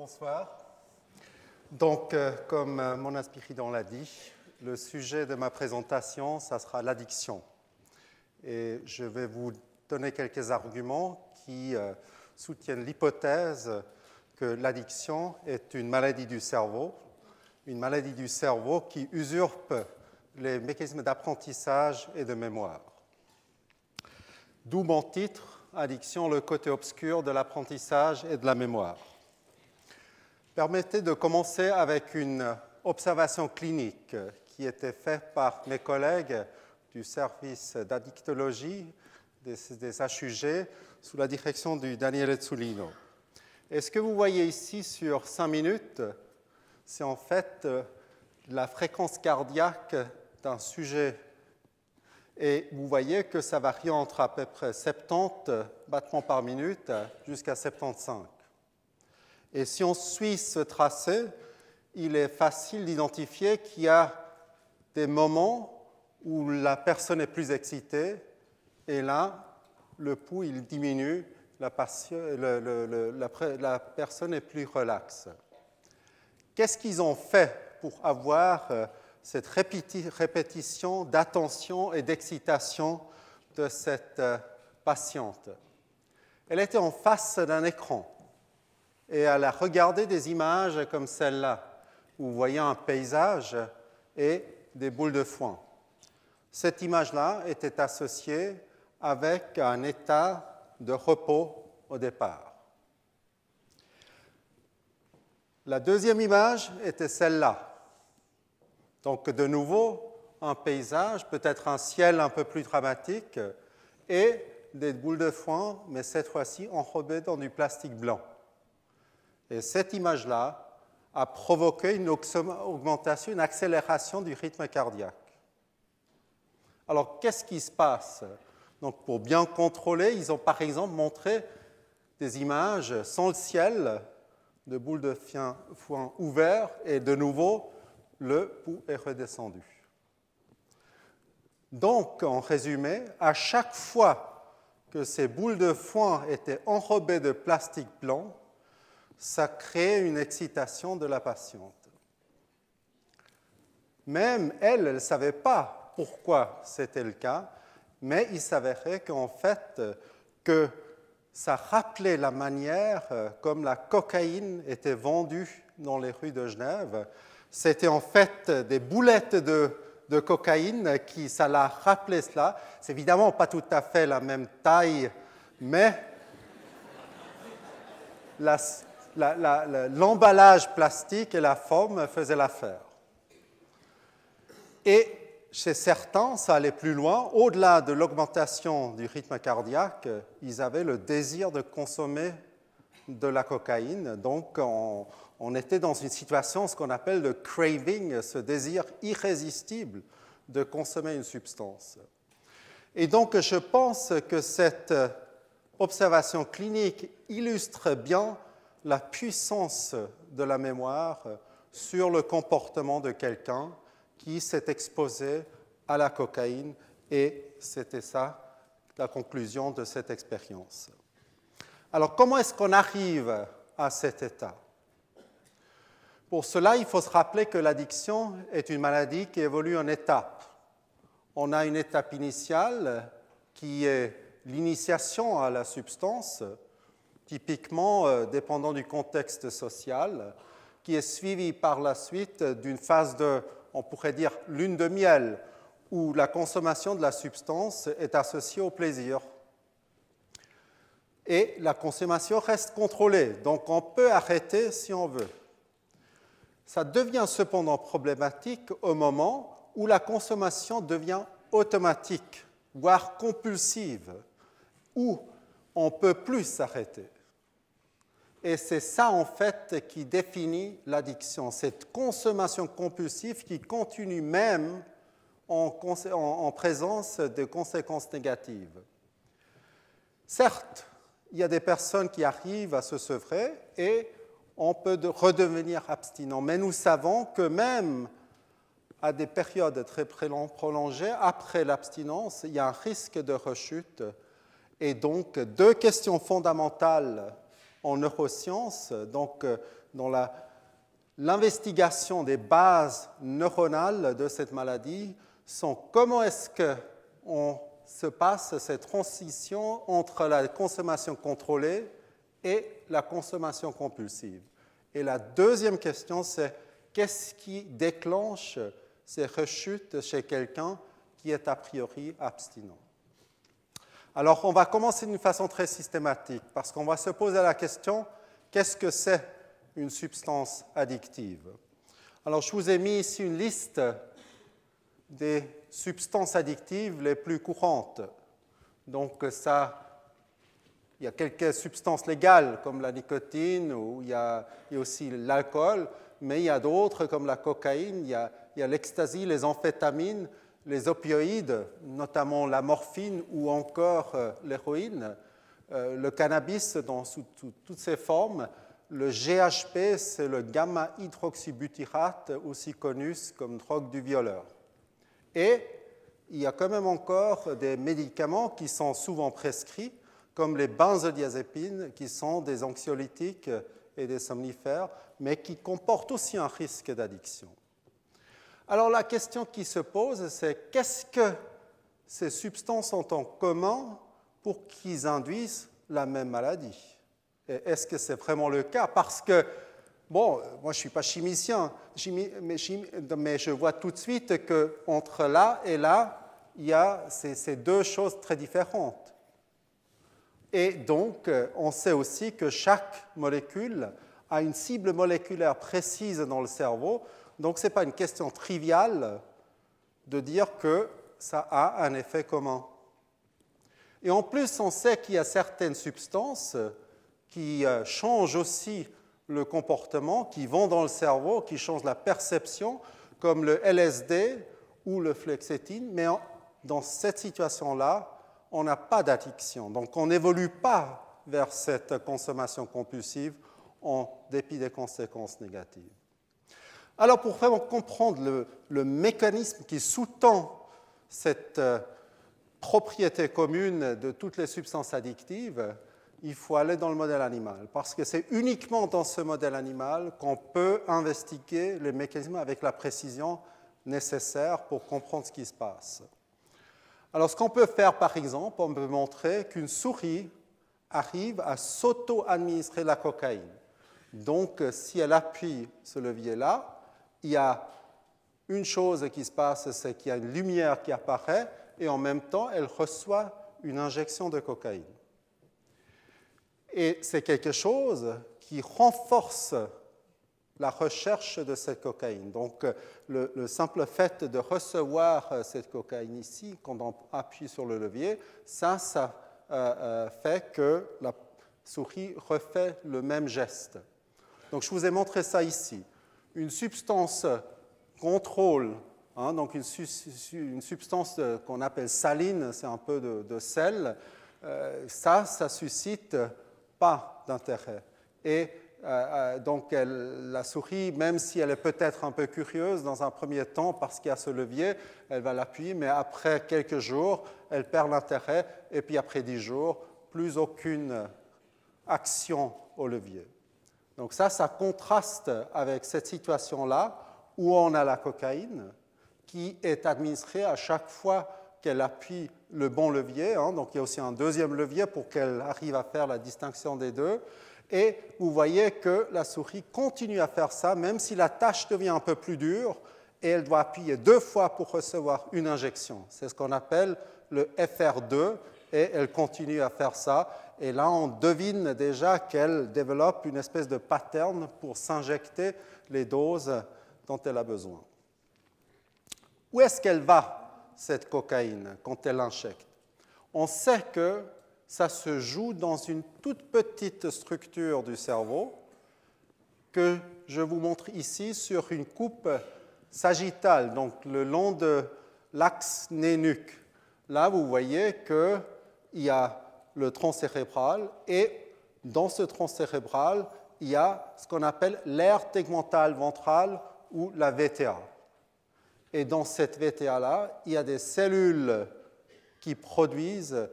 Bonsoir. Donc, comme mon inspiridon l'a dit, le sujet de ma présentation, ça sera l'addiction. Et je vais vous donner quelques arguments qui soutiennent l'hypothèse que l'addiction est une maladie du cerveau qui usurpe les mécanismes d'apprentissage et de mémoire. D'où mon titre, Addiction, le côté obscur de l'apprentissage et de la mémoire. Permettez de commencer avec une observation clinique qui était faite par mes collègues du service d'addictologie des HUG sous la direction du Daniele Zullino. Et ce que vous voyez ici sur 5 minutes, c'est en fait la fréquence cardiaque d'un sujet. Et vous voyez que ça varie entre à peu près 70 battements par minute jusqu'à 75. Et si on suit ce tracé, il est facile d'identifier qu'il y a des moments où la personne est plus excitée et là, le pouls il diminue, la personne est plus relaxe. Qu'est-ce qu'ils ont fait pour avoir cette répétition d'attention et d'excitation de cette patiente? Elle était en face d'un écran. Et elle a regardé des images comme celle-là, où vous voyez un paysage et des boules de foin. Cette image-là était associée avec un état de repos au départ. La deuxième image était celle-là. Donc, de nouveau, un paysage, peut-être un ciel un peu plus dramatique, et des boules de foin, mais cette fois-ci enrobées dans du plastique blanc. Et cette image-là a provoqué une augmentation, une accélération du rythme cardiaque. Alors, qu'est-ce qui se passe? Donc, pour bien contrôler, ils ont par exemple montré des images sans le ciel, de boules de foin ouvertes, et de nouveau, le pouls est redescendu. Donc, en résumé, à chaque fois que ces boules de foin étaient enrobées de plastique blanc, ça crée une excitation de la patiente. Même elle ne savait pas pourquoi c'était le cas, mais il s'avérait qu'en fait, que ça rappelait la manière comme la cocaïne était vendue dans les rues de Genève. C'était en fait des boulettes de cocaïne qui, ça l'a rappelé cela. C'est évidemment pas tout à fait la même taille, mais l'emballage plastique et la forme faisaient l'affaire. Et chez certains, ça allait plus loin. Au-delà de l'augmentation du rythme cardiaque, ils avaient le désir de consommer de la cocaïne. Donc, on était dans une situation, ce qu'on appelle le craving, ce désir irrésistible de consommer une substance. Et donc, je pense que cette observation clinique illustre bien la puissance de la mémoire sur le comportement de quelqu'un qui s'est exposé à la cocaïne, et c'était ça la conclusion de cette expérience. Alors, comment est-ce qu'on arrive à cet état? Pour cela, il faut se rappeler que l'addiction est une maladie qui évolue en étapes. On a une étape initiale qui est l'initiation à la substance, typiquement dépendant du contexte social, qui est suivi par la suite d'une phase de, on pourrait dire, lune de miel, où la consommation de la substance est associée au plaisir. Et la consommation reste contrôlée, donc on peut arrêter si on veut. Ça devient cependant problématique au moment où la consommation devient automatique, voire compulsive, où on ne peut plus s'arrêter. Et c'est ça, en fait, qui définit l'addiction, cette consommation compulsive qui continue même en présence de conséquences négatives. Certes, il y a des personnes qui arrivent à se sevrer et on peut redevenir abstinent, mais nous savons que même à des périodes très prolongées, après l'abstinence, il y a un risque de rechute. Et donc, deux questions fondamentales en neurosciences, donc dans l'investigation des bases neuronales de cette maladie sont comment est-ce qu'on se passe cette transition entre la consommation contrôlée et la consommation compulsive. Et la deuxième question, c'est qu'est-ce qui déclenche ces rechutes chez quelqu'un qui est a priori abstinent? Alors, on va commencer d'une façon très systématique parce qu'on va se poser la question, qu'est-ce que c'est une substance addictive? Alors, je vous ai mis ici une liste des substances addictives les plus courantes. Donc, il y a quelques substances légales comme la nicotine ou il y a aussi l'alcool, mais il y a d'autres comme la cocaïne, il y a l'ecstasy, les amphétamines, les opioïdes, notamment la morphine ou encore l'héroïne, le cannabis dans toutes ses formes, le GHB, c'est le gamma-hydroxybutyrate, aussi connu comme drogue du violeur. Et il y a quand même encore des médicaments qui sont souvent prescrits, comme les benzodiazépines, qui sont des anxiolytiques et des somnifères, mais qui comportent aussi un risque d'addiction. Alors la question qui se pose, c'est qu'est-ce que ces substances ont en commun pour qu'ils induisent la même maladie? Et est-ce que c'est vraiment le cas? Parce que, bon, moi je ne suis pas chimicien, mais je vois tout de suite qu'entre là et là, il y a ces deux choses très différentes. Et donc, on sait aussi que chaque molécule a une cible moléculaire précise dans le cerveau. Donc, ce n'est pas une question triviale de dire que ça a un effet commun. Et en plus, on sait qu'il y a certaines substances qui changent aussi le comportement, qui vont dans le cerveau, qui changent la perception, comme le LSD ou le fluoxétine. Mais dans cette situation-là, on n'a pas d'addiction. Donc, on n'évolue pas vers cette consommation compulsive en dépit des conséquences négatives. Alors, pour vraiment comprendre le mécanisme qui sous-tend cette propriété commune de toutes les substances addictives, il faut aller dans le modèle animal, parce que c'est uniquement dans ce modèle animal qu'on peut investiguer les mécanismes avec la précision nécessaire pour comprendre ce qui se passe. Alors, ce qu'on peut faire, par exemple, on peut montrer qu'une souris arrive à s'auto-administrer la cocaïne. Donc, si elle appuie ce levier-là, il y a une chose qui se passe, c'est qu'il y a une lumière qui apparaît et en même temps, elle reçoit une injection de cocaïne. Et c'est quelque chose qui renforce la recherche de cette cocaïne. Donc, le simple fait de recevoir cette cocaïne ici, quand on appuie sur le levier, ça fait que la souris refait le même geste. Donc, je vous ai montré ça ici. Une substance contrôle, donc une substance qu'on appelle saline, c'est un peu de sel, ça suscite pas d'intérêt. Et donc, la souris, même si elle est peut-être un peu curieuse dans un premier temps parce qu'il y a ce levier, elle va l'appuyer, mais après quelques jours, elle perd l'intérêt, et puis après 10 jours, plus aucune action au levier. Donc ça contraste avec cette situation-là où on a la cocaïne qui est administrée à chaque fois qu'elle appuie le bon levier. Donc il y a aussi un deuxième levier pour qu'elle arrive à faire la distinction des deux. Et vous voyez que la souris continue à faire ça, même si la tâche devient un peu plus dure, et elle doit appuyer 2 fois pour recevoir une injection. C'est ce qu'on appelle le FR2, et elle continue à faire ça. Et là, on devine déjà qu'elle développe une espèce de pattern pour s'injecter les doses dont elle a besoin. Où est-ce qu'elle va, cette cocaïne, quand elle l'injecte? On sait que ça se joue dans une toute petite structure du cerveau que je vous montre ici sur une coupe sagittale, donc le long de l'axe nez-nuque. Là, vous voyez qu'il y a le tronc cérébral et dans ce tronc cérébral, il y a ce qu'on appelle l'aire tegmentale ventrale ou la VTA. Et dans cette VTA-là, il y a des cellules qui produisent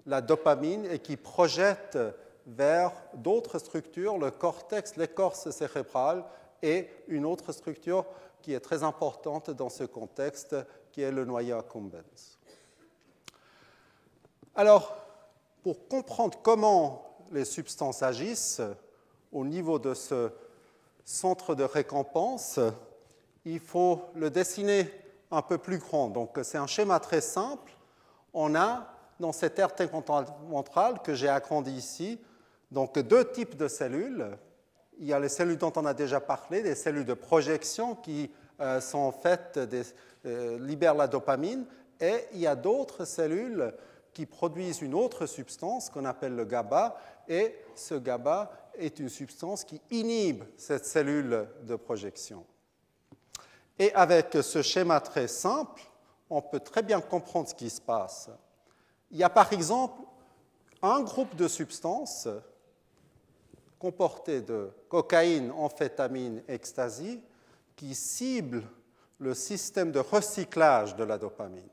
la dopamine et qui projettent vers d'autres structures, le cortex, l'écorce cérébrale, et une autre structure qui est très importante dans ce contexte, qui est le noyau accumbens. Alors, pour comprendre comment les substances agissent au niveau de ce centre de récompense, il faut le dessiner un peu plus grand. Donc, c'est un schéma très simple. On a, dans cette aire tegmentrale que j'ai agrandi ici, donc deux types de cellules. Il y a les cellules dont on a déjà parlé, des cellules de projection qui sont faites, libèrent la dopamine, et il y a d'autres cellules qui produisent une autre substance qu'on appelle le GABA, et ce GABA est une substance qui inhibe cette cellule de projection. Et avec ce schéma très simple, on peut très bien comprendre ce qui se passe. Il y a par exemple un groupe de substances comportées de cocaïne, amphétamine, ecstasy, qui ciblent le système de recyclage de la dopamine.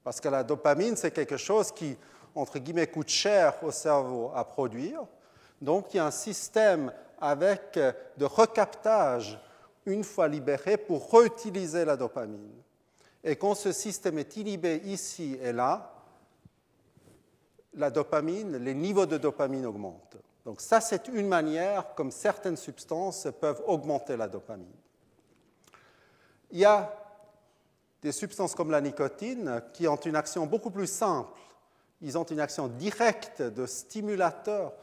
Parce que la dopamine, c'est quelque chose qui, entre guillemets, coûte cher au cerveau à produire. Donc, il y a un système avec de recaptage une fois libéré pour réutiliser la dopamine. Et quand ce système est inhibé ici et là, la dopamine, les niveaux de dopamine augmentent. Donc ça, c'est une manière comme certaines substances peuvent augmenter la dopamine. Il y a des substances comme la nicotine qui ont une action beaucoup plus simple. Ils ont une action directe de stimulateur,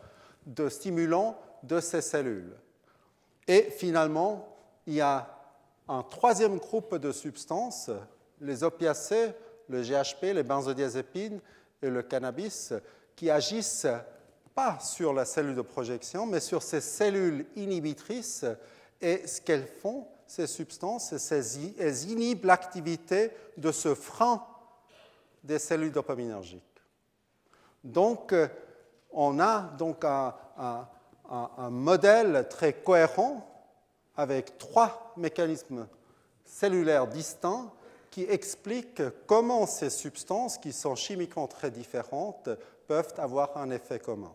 de stimulant de ces cellules. Et finalement, il y a un troisième groupe de substances, les opiacés, le GHB, les benzodiazépines et le cannabis, qui agissent pas sur la cellule de projection, mais sur ces cellules inhibitrices. Et ce qu'elles font, ces substances, elles inhibent l'activité de ce frein des cellules dopaminergiques. Donc, on a donc un modèle très cohérent avec trois mécanismes cellulaires distincts qui expliquent comment ces substances, qui sont chimiquement très différentes, peuvent avoir un effet commun.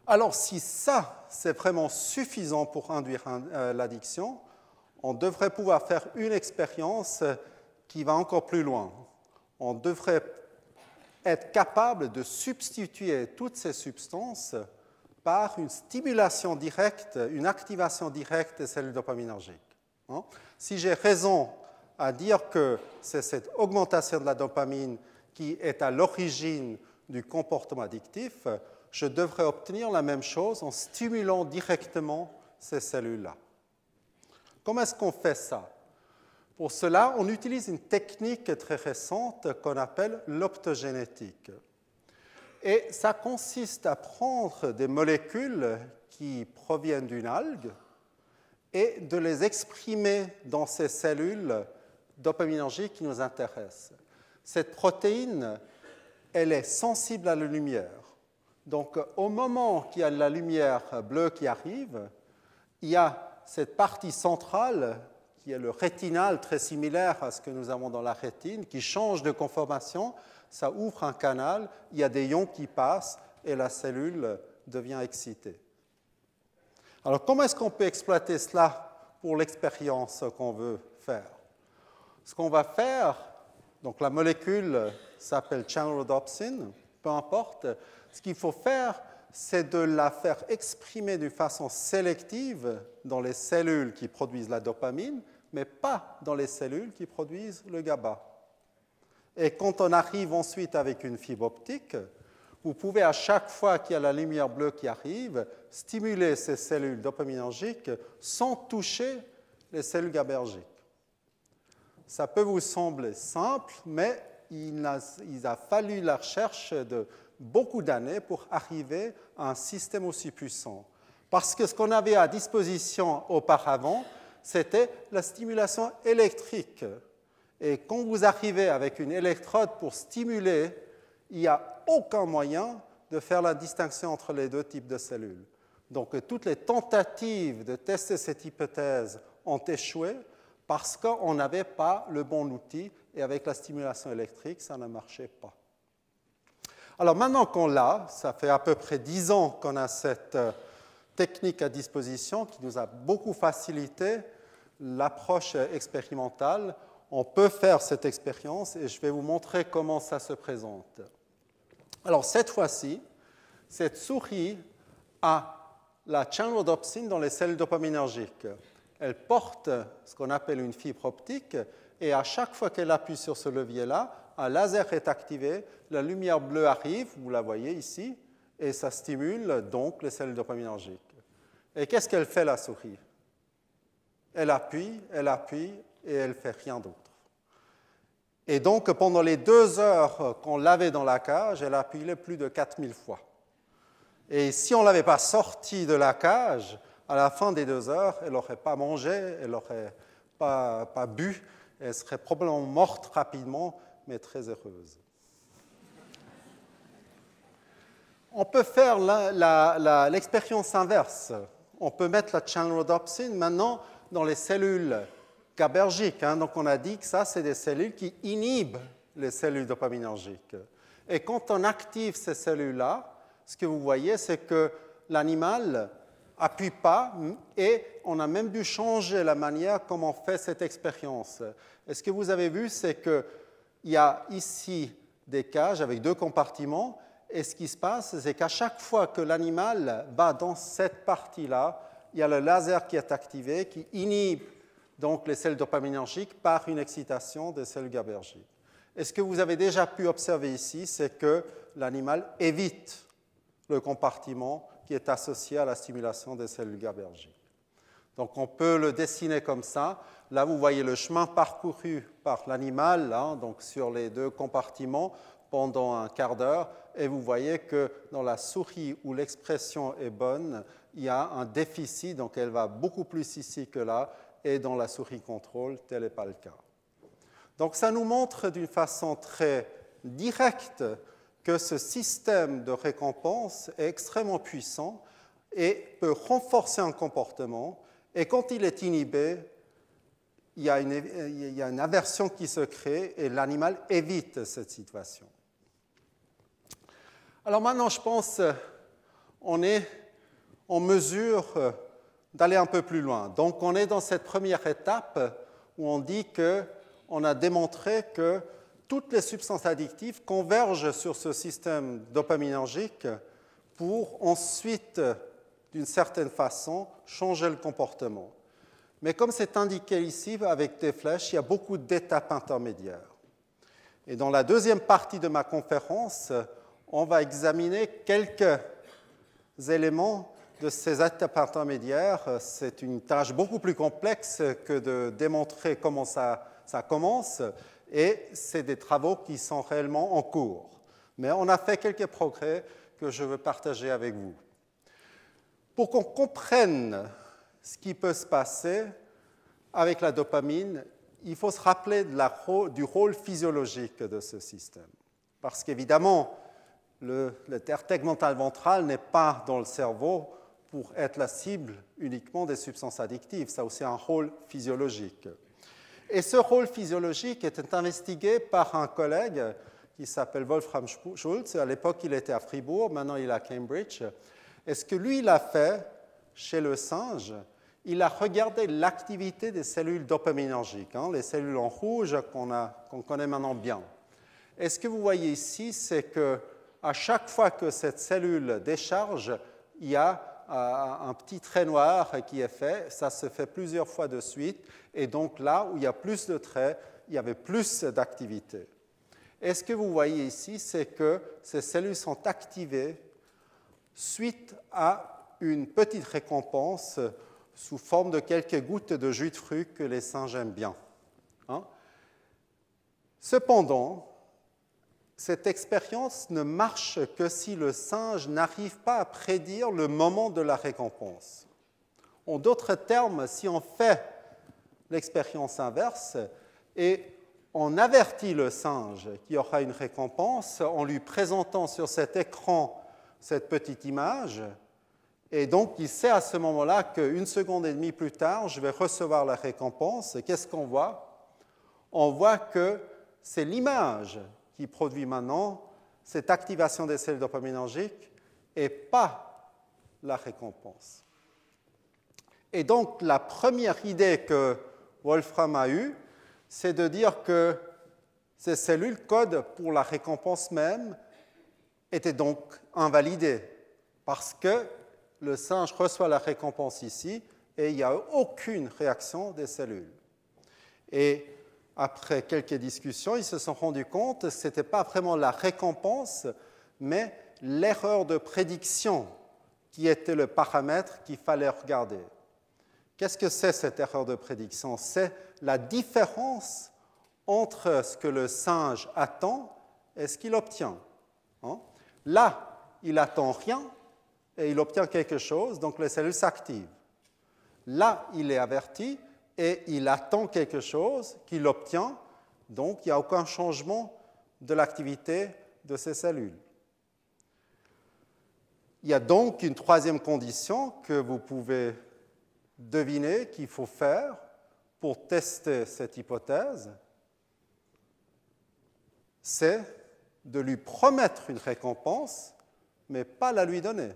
Alors, si ça, c'est vraiment suffisant pour induire l'addiction, on devrait pouvoir faire une expérience qui va encore plus loin. On devrait être capable de substituer toutes ces substances par une stimulation directe, une activation directe des cellules dopaminergiques. Si j'ai raison à dire que c'est cette augmentation de la dopamine qui est à l'origine du comportement addictif, je devrais obtenir la même chose en stimulant directement ces cellules-là. Comment est-ce qu'on fait ça? Pour cela, on utilise une technique très récente qu'on appelle l'optogénétique. Et ça consiste à prendre des molécules qui proviennent d'une algue et de les exprimer dans ces cellules dopaminergiques qui nous intéressent. Cette protéine, elle est sensible à la lumière. Donc, au moment qu'il y a de la lumière bleue qui arrive, il y a cette partie centrale, qui est le rétinal, très similaire à ce que nous avons dans la rétine, qui change de conformation, ça ouvre un canal, il y a des ions qui passent et la cellule devient excitée. Alors, comment est-ce qu'on peut exploiter cela pour l'expérience qu'on veut faire? Ce qu'on va faire, donc la molécule s'appelle channelrhodopsin, peu importe, ce qu'il faut faire, c'est de la faire exprimer d'une façon sélective dans les cellules qui produisent la dopamine, mais pas dans les cellules qui produisent le GABA. Et quand on arrive ensuite avec une fibre optique, vous pouvez à chaque fois qu'il y a la lumière bleue qui arrive, stimuler ces cellules dopaminergiques sans toucher les cellules GABAergiques. Ça peut vous sembler simple, mais il a fallu la recherche de beaucoup d'années pour arriver à un système aussi puissant. Parce que ce qu'on avait à disposition auparavant, c'était la stimulation électrique. Et quand vous arrivez avec une électrode pour stimuler, il n'y a aucun moyen de faire la distinction entre les deux types de cellules. Donc, toutes les tentatives de tester cette hypothèse ont échoué parce qu'on n'avait pas le bon outil et avec la stimulation électrique, ça ne marchait pas. Alors maintenant qu'on l'a, ça fait à peu près 10 ans qu'on a cette technique à disposition qui nous a beaucoup facilité l'approche expérimentale. On peut faire cette expérience et je vais vous montrer comment ça se présente. Alors cette fois-ci, cette souris a la channelrhodopsine dans les cellules dopaminergiques. Elle porte ce qu'on appelle une fibre optique et à chaque fois qu'elle appuie sur ce levier-là, un laser est activé, la lumière bleue arrive, vous la voyez ici, et ça stimule donc les cellules dopaminergiques. Et qu'est-ce qu'elle fait la souris? Elle appuie et elle ne fait rien d'autre. Et donc pendant les 2 heures qu'on l'avait dans la cage, elle a appuyé plus de 4000 fois. Et si on ne l'avait pas sortie de la cage, à la fin des 2 heures, elle n'aurait pas mangé, elle n'aurait pas bu, elle serait probablement morte rapidement, mais très heureuse. On peut faire l'expérience inverse. On peut mettre la channelrhodopsine maintenant dans les cellules GABAergiques. Donc on a dit que ça, c'est des cellules qui inhibent les cellules dopaminergiques. Et quand on active ces cellules-là, ce que vous voyez, c'est que l'animal n'appuie pas et on a même dû changer la manière comment on fait cette expérience. Et ce que vous avez vu, c'est qu'il y a ici des cages avec 2 compartiments et ce qui se passe, c'est qu'à chaque fois que l'animal va dans cette partie-là, il y a le laser qui est activé, qui inhibe donc les cellules dopaminergiques par une excitation des cellules GABAergiques. Et ce que vous avez déjà pu observer ici, c'est que l'animal évite le compartiment qui est associé à la stimulation des cellules GABAergiques. Donc on peut le dessiner comme ça. Là, vous voyez le chemin parcouru par l'animal, donc sur les 2 compartiments pendant un quart d'heure, et vous voyez que dans la souris où l'expression est bonne, il y a un déficit, donc elle va beaucoup plus ici que là, et dans la souris contrôle, tel n'est pas le cas. Donc ça nous montre d'une façon très directe que ce système de récompense est extrêmement puissant et peut renforcer un comportement. Et quand il est inhibé, il y a une aversion qui se crée et l'animal évite cette situation. Alors maintenant, je pense qu'on est en mesure d'aller un peu plus loin. Donc on est dans cette première étape où on dit qu'on a démontré que toutes les substances addictives convergent sur ce système dopaminergique pour ensuite, d'une certaine façon, changer le comportement. Mais comme c'est indiqué ici avec des flèches, il y a beaucoup d'étapes intermédiaires. Et dans la deuxième partie de ma conférence, on va examiner quelques éléments de ces étapes intermédiaires. C'est une tâche beaucoup plus complexe que de démontrer comment ça commence. Et c'est des travaux qui sont réellement en cours. Mais on a fait quelques progrès que je veux partager avec vous. Pour qu'on comprenne ce qui peut se passer avec la dopamine, il faut se rappeler du rôle physiologique de ce système. Parce qu'évidemment, le terre tegmental ventral n'est pas dans le cerveau pour être la cible uniquement des substances addictives. Ça a aussi un rôle physiologique. Et ce rôle physiologique est investigué par un collègue qui s'appelle Wolfram Schultz. À l'époque, il était à Fribourg, maintenant il est à Cambridge. Et ce que lui, il a fait chez le singe, il a regardé l'activité des cellules dopaminergiques, les cellules en rouge qu'on connaît maintenant bien. Et ce que vous voyez ici, c'est qu'à chaque fois que cette cellule décharge, il y a un petit trait noir qui est fait. Ça se fait plusieurs fois de suite. Et donc là où il y a plus de traits, il y avait plus d'activité. Et ce que vous voyez ici, c'est que ces cellules sont activées suite à une petite récompense sous forme de quelques gouttes de jus de fruits que les singes aiment bien. Cependant, cette expérience ne marche que si le singe n'arrive pas à prédire le moment de la récompense. En d'autres termes, si on fait l'expérience inverse et on avertit le singe qu'il y aura une récompense en lui présentant sur cet écran cette petite image, et donc il sait à ce moment-là qu'une seconde et demie plus tard, je vais recevoir la récompense. Et qu'est-ce qu'on voit? On voit que c'est l'image qui produit maintenant cette activation des cellules dopaminergiques et pas la récompense. Et donc, la première idée que Wolfram a eue, c'est de dire que ces cellules codent pour la récompense même étaient donc invalidées parce que le singe reçoit la récompense ici et il n'y a aucune réaction des cellules. Et après quelques discussions, ils se sont rendus compte que ce n'était pas vraiment la récompense, mais l'erreur de prédiction qui était le paramètre qu'il fallait regarder. Qu'est-ce que c'est cette erreur de prédiction? C'est la différence entre ce que le singe attend et ce qu'il obtient. Là, il n'attend rien et il obtient quelque chose, donc les cellules s'activent. Là, il est averti et il attend quelque chose qu'il obtient, donc il n'y a aucun changement de l'activité de ces cellules. Il y a donc une troisième condition que vous pouvez deviner qu'il faut faire pour tester cette hypothèse, c'est de lui promettre une récompense, mais pas la lui donner,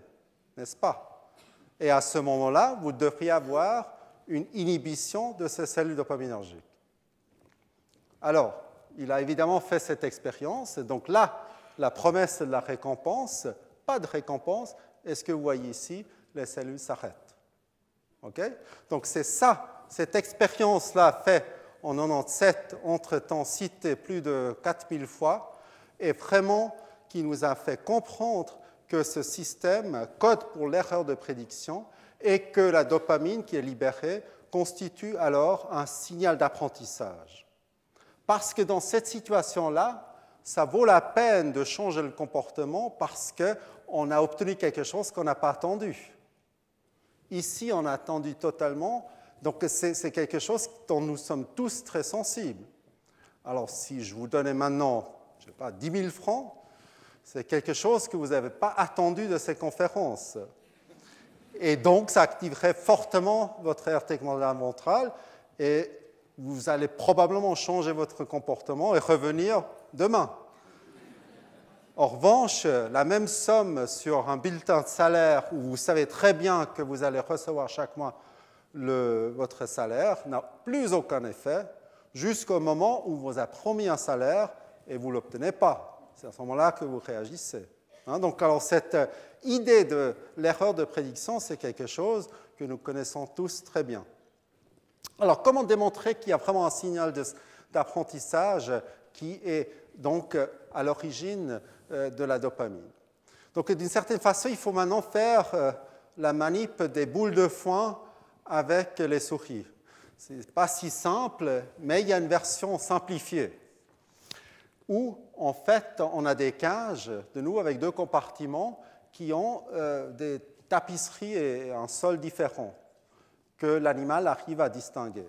n'est-ce pas? Et à ce moment-là, vous devriez avoir une inhibition de ces cellules dopaminergiques. Alors, il a évidemment fait cette expérience, et donc là, la promesse de la récompense, pas de récompense, et ce que vous voyez ici, les cellules s'arrêtent. Okay? Donc c'est ça, cette expérience-là faite en 97, entre-temps citée plus de 4000 fois, et vraiment qui nous a fait comprendre que ce système code pour l'erreur de prédiction et que la dopamine qui est libérée constitue alors un signal d'apprentissage. Parce que dans cette situation-là, ça vaut la peine de changer le comportement parce qu'on a obtenu quelque chose qu'on n'a pas attendu. Ici, on a attendu totalement, donc c'est quelque chose dont nous sommes tous très sensibles. Alors, si je vous donnais maintenant, je ne sais pas, 10 000 francs, c'est quelque chose que vous n'avez pas attendu de ces conférences. Et donc, ça activerait fortement votre aire tegmentale ventrale et vous allez probablement changer votre comportement et revenir demain. En revanche, la même somme sur un bulletin de salaire où vous savez très bien que vous allez recevoir chaque mois votre salaire n'a plus aucun effet jusqu'au moment où vous avez promis un salaire et vous ne l'obtenez pas. C'est à ce moment-là que vous réagissez. Donc, alors, cette idée de l'erreur de prédiction, c'est quelque chose que nous connaissons tous très bien. Alors, comment démontrer qu'il y a vraiment un signal d'apprentissage qui est donc à l'origine de la dopamine? Donc, d'une certaine façon, il faut maintenant faire la manip des boules de foin avec les souris. Ce n'est pas si simple, mais il y a une version simplifiée où, en fait, on a des cages, de nouveau avec deux compartiments, qui ont des tapisseries et un sol différent que l'animal arrive à distinguer.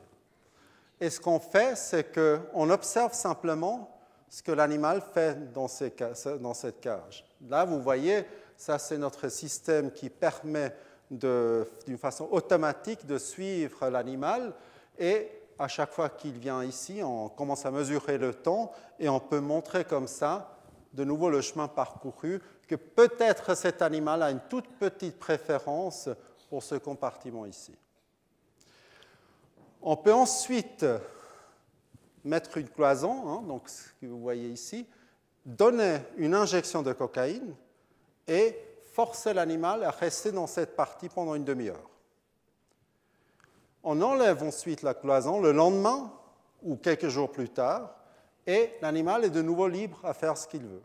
Et ce qu'on fait, c'est qu'on observe simplement ce que l'animal fait dans cette cage. Là, vous voyez, ça c'est notre système qui permet d'une façon automatique de suivre l'animal et à chaque fois qu'il vient ici, on commence à mesurer le temps et on peut montrer comme ça, de nouveau le chemin parcouru, que peut-être cet animal a une toute petite préférence pour ce compartiment ici. On peut ensuite mettre une cloison, donc ce que vous voyez ici, donner une injection de cocaïne et forcer l'animal à rester dans cette partie pendant une demi-heure. On enlève ensuite la cloison le lendemain ou quelques jours plus tard et l'animal est de nouveau libre à faire ce qu'il veut.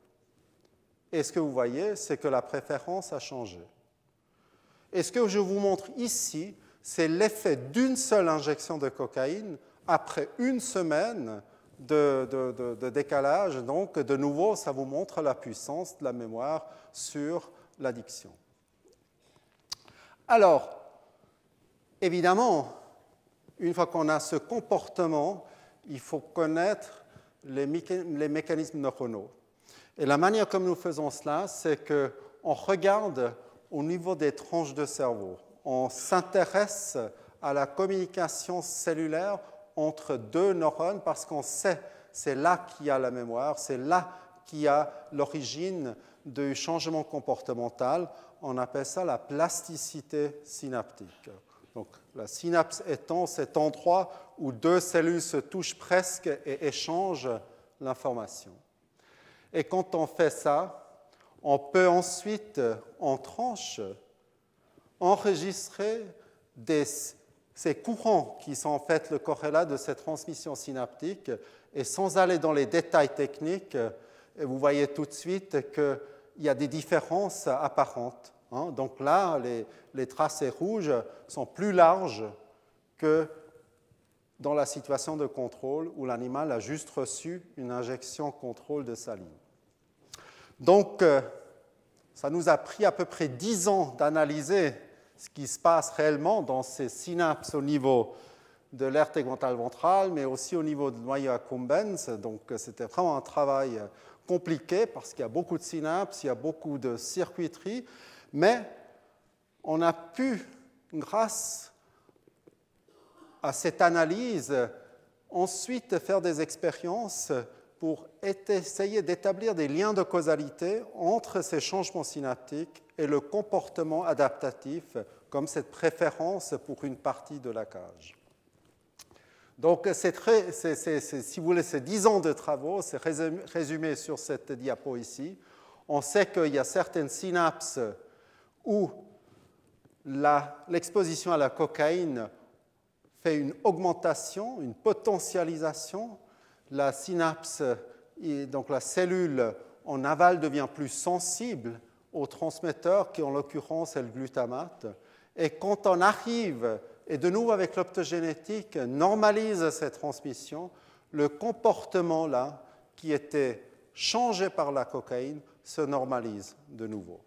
Et ce que vous voyez, c'est que la préférence a changé. Et ce que je vous montre ici, c'est l'effet d'une seule injection de cocaïne après une semaine de décalage. Donc, de nouveau, ça vous montre la puissance de la mémoire sur l'addiction. Alors, évidemment, une fois qu'on a ce comportement, il faut connaître les mécanismes neuronaux. Et la manière comme nous faisons cela, c'est qu'on regarde au niveau des tranches de cerveau. On s'intéresse à la communication cellulaire entre deux neurones parce qu'on sait c'est là qu'il y a la mémoire, c'est là qui a l'origine du changement comportemental. On appelle ça la plasticité synaptique. Donc, la synapse étant cet endroit où deux cellules se touchent presque et échangent l'information. Et quand on fait ça, on peut ensuite, en tranche, enregistrer ces courants qui sont en fait le corrélat de cette transmission synaptique. Et sans aller dans les détails techniques, vous voyez tout de suite qu'il y a des différences apparentes. Donc là, les tracés rouges sont plus larges que dans la situation de contrôle où l'animal a juste reçu une injection contrôle de saline. Donc, ça nous a pris à peu près 10 ans d'analyser ce qui se passe réellement dans ces synapses au niveau de l'aire tegmentale ventrale, mais aussi au niveau du noyau accumbens. Donc, c'était vraiment un travail compliqué parce qu'il y a beaucoup de synapses, il y a beaucoup de circuiterie, mais on a pu, grâce à cette analyse, ensuite faire des expériences pour essayer d'établir des liens de causalité entre ces changements synaptiques et le comportement adaptatif, comme cette préférence pour une partie de la cage. Donc, si vous voulez, ces 10 ans de travaux, c'est résumé sur cette diapo ici. On sait qu'il y a certaines synapses où l'exposition à la cocaïne fait une augmentation, une potentialisation. La synapse, donc la cellule en aval devient plus sensible au transmetteur qui en l'occurrence est le glutamate. Et quand on arrive, et de nouveau avec l'optogénétique, normalise cette transmission, le comportement là, qui était changé par la cocaïne, se normalise de nouveau.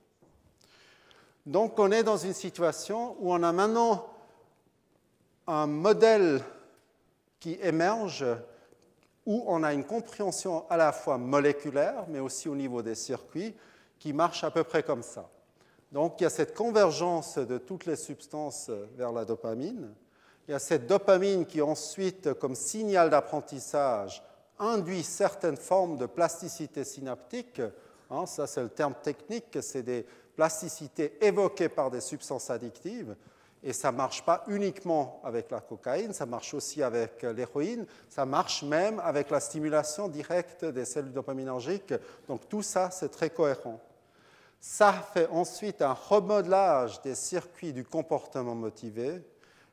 Donc on est dans une situation où on a maintenant un modèle qui émerge, où on a une compréhension à la fois moléculaire, mais aussi au niveau des circuits, qui marche à peu près comme ça. Donc, il y a cette convergence de toutes les substances vers la dopamine. Il y a cette dopamine qui, ensuite, comme signal d'apprentissage, induit certaines formes de plasticité synaptique. Ça, c'est le terme technique, c'est des plasticités évoquées par des substances addictives. Et ça ne marche pas uniquement avec la cocaïne, ça marche aussi avec l'héroïne, ça marche même avec la stimulation directe des cellules dopaminergiques. Donc, tout ça, c'est très cohérent. Ça fait ensuite un remodelage des circuits du comportement motivé,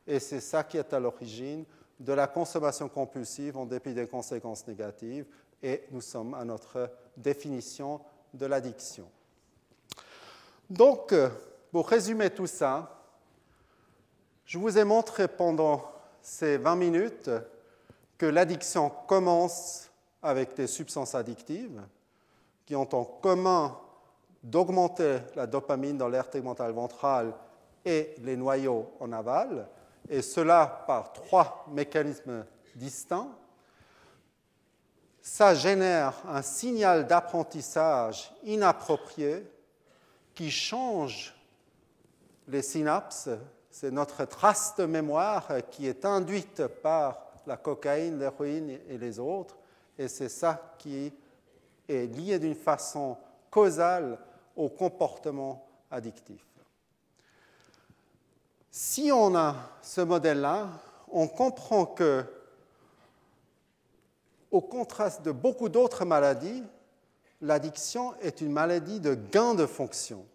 et c'est ça qui est à l'origine de la consommation compulsive en dépit des conséquences négatives, et nous sommes à notre définition de l'addiction. Donc, pour résumer tout ça, je vous ai montré pendant ces 20 minutes que l'addiction commence avec des substances addictives qui ont en commun d'augmenter la dopamine dans l'aire tegmentale ventrale et les noyaux en aval, et cela par 3 mécanismes distincts. Ça génère un signal d'apprentissage inapproprié qui change les synapses. C'est notre trace de mémoire qui est induite par la cocaïne, l'héroïne et les autres, et c'est ça qui est lié d'une façon causale au comportement addictif. Si on a ce modèle-là, on comprend que, au contraste de beaucoup d'autres maladies, l'addiction est une maladie de gain de fonction.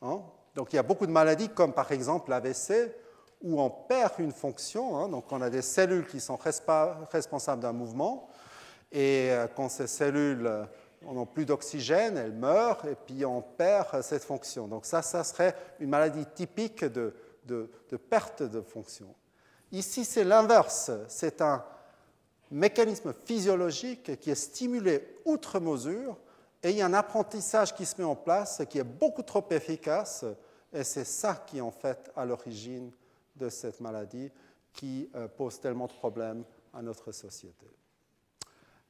Donc il y a beaucoup de maladies comme par exemple l'AVC où on perd une fonction, donc on a des cellules qui sont responsables d'un mouvement et quand ces cellules n'ont plus d'oxygène, elles meurent et puis on perd cette fonction. Donc ça serait une maladie typique de perte de fonction. Ici c'est l'inverse, c'est un mécanisme physiologique qui est stimulé outre mesure et il y a un apprentissage qui se met en place qui est beaucoup trop efficace et c'est ça qui est en fait à l'origine de cette maladie qui pose tellement de problèmes à notre société.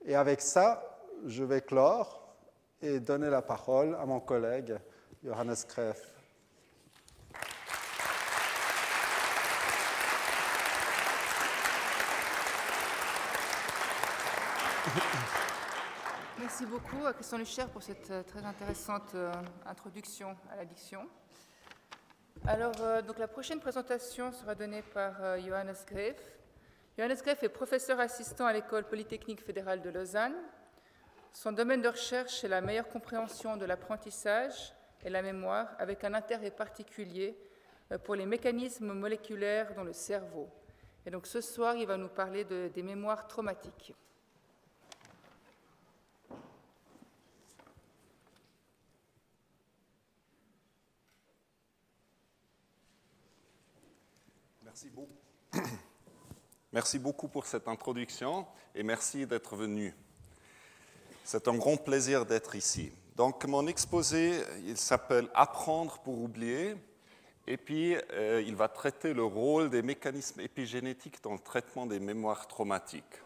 Et avec ça, je vais clore et donner la parole à mon collègue Johannes Greff. Merci beaucoup à Christian Lucher pour cette très intéressante introduction à l'addiction. Alors, donc la prochaine présentation sera donnée par Johannes Greef. Johannes Greef est professeur assistant à l'École polytechnique fédérale de Lausanne. Son domaine de recherche est la meilleure compréhension de l'apprentissage et la mémoire, avec un intérêt particulier pour les mécanismes moléculaires dans le cerveau. Et donc ce soir, il va nous parler des mémoires traumatiques. Merci beaucoup pour cette introduction et merci d'être venu. C'est un grand plaisir d'être ici. Donc mon exposé, il s'appelle « Apprendre pour oublier » et puis il va traiter le rôle des mécanismes épigénétiques dans le traitement des mémoires traumatiques.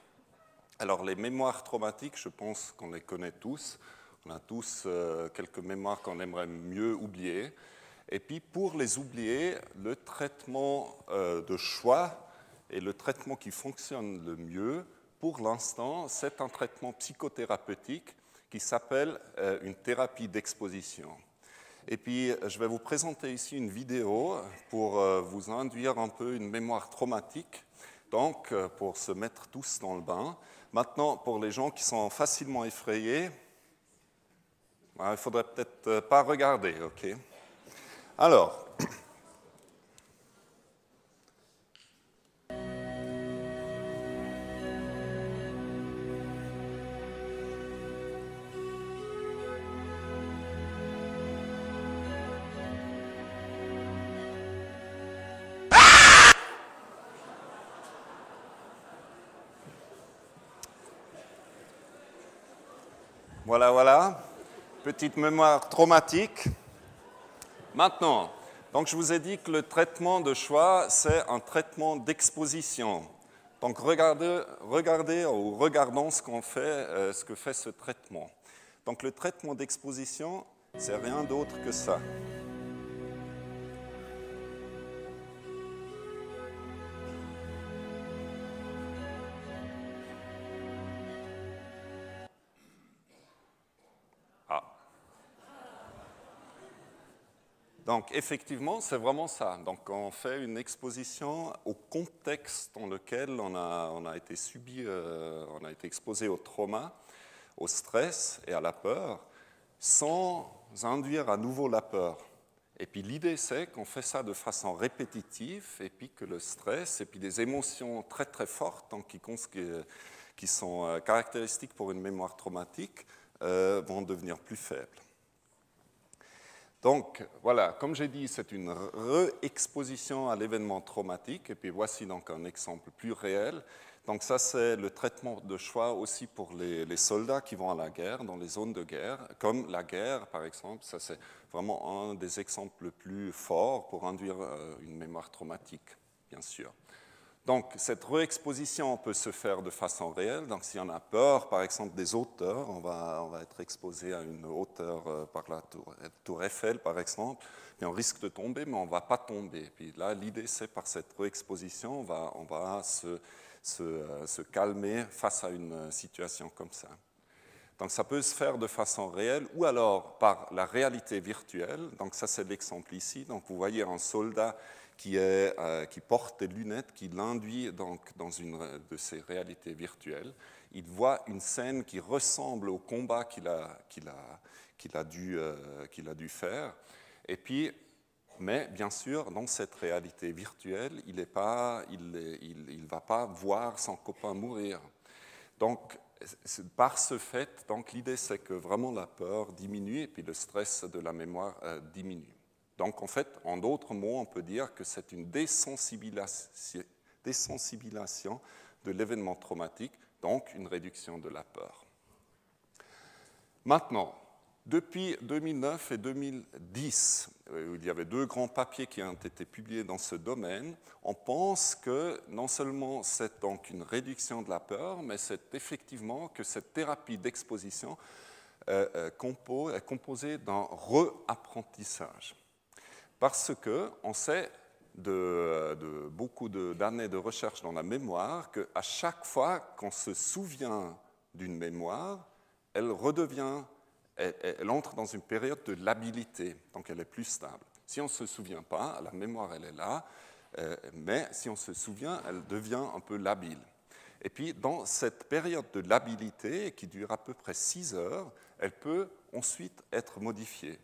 Alors les mémoires traumatiques, je pense qu'on les connaît tous. On a tous quelques mémoires qu'on aimerait mieux oublier. Et puis pour les oublier, le traitement de choix et le traitement qui fonctionne le mieux, pour l'instant, c'est un traitement psychothérapeutique qui s'appelle une thérapie d'exposition. Et puis je vais vous présenter ici une vidéo pour vous induire un peu une mémoire traumatique, donc pour se mettre tous dans le bain. Maintenant, pour les gens qui sont facilement effrayés, il ne faudrait peut-être pas regarder, ok? Alors, voilà, petite mémoire traumatique. Maintenant, donc je vous ai dit que le traitement de choix, c'est un traitement d'exposition. Donc regardons ce que fait ce traitement. Donc le traitement d'exposition, c'est rien d'autre que ça. Donc, effectivement, c'est vraiment ça. Donc, on fait une exposition au contexte dans lequel on a été exposé au trauma, au stress et à la peur, sans induire à nouveau la peur. Et puis, l'idée, c'est qu'on fait ça de façon répétitive, et puis que le stress, et puis des émotions très, très fortes, donc, qui sont caractéristiques pour une mémoire traumatique, vont devenir plus faibles. Donc, voilà, comme j'ai dit, c'est une réexposition à l'événement traumatique. Et puis voici donc un exemple plus réel. Donc ça, c'est le traitement de choix aussi pour les soldats qui vont à la guerre, dans les zones de guerre, comme la guerre, par exemple. Ça, c'est vraiment un des exemples les plus forts pour induire une mémoire traumatique, bien sûr. Donc, cette réexposition peut se faire de façon réelle. Donc, si on a peur, par exemple, des hauteurs, on va être exposé à une hauteur par la tour Eiffel, par exemple, et on risque de tomber, mais on ne va pas tomber. Puis là, l'idée, c'est par cette réexposition, on va se calmer face à une situation comme ça. Donc, ça peut se faire de façon réelle ou alors par la réalité virtuelle. Donc, ça, c'est l'exemple ici. Donc, vous voyez un soldat qui porte des lunettes, qui l'induit donc dans une de ces réalités virtuelles. Il voit une scène qui ressemble au combat qu'il a dû faire. Et puis, mais bien sûr, dans cette réalité virtuelle, il ne va pas voir son copain mourir. Donc, par ce fait, l'idée, c'est que vraiment la peur diminue et puis le stress de la mémoire diminue. Donc, en fait, en d'autres mots, on peut dire que c'est une désensibilisation de l'événement traumatique, donc une réduction de la peur. Maintenant, depuis 2009 et 2010, il y avait 2 grands papiers qui ont été publiés dans ce domaine, on pense que non seulement c'est donc une réduction de la peur, mais c'est effectivement que cette thérapie d'exposition est composée d'un réapprentissage. Parce qu'on sait de beaucoup d'années de recherche dans la mémoire qu'à chaque fois qu'on se souvient d'une mémoire, elle redevient, elle entre dans une période de labilité, donc elle est plus stable. Si on ne se souvient pas, la mémoire, elle est là, mais si on se souvient, elle devient un peu labile. Et puis, dans cette période de labilité, qui dure à peu près 6 heures, elle peut ensuite être modifiée.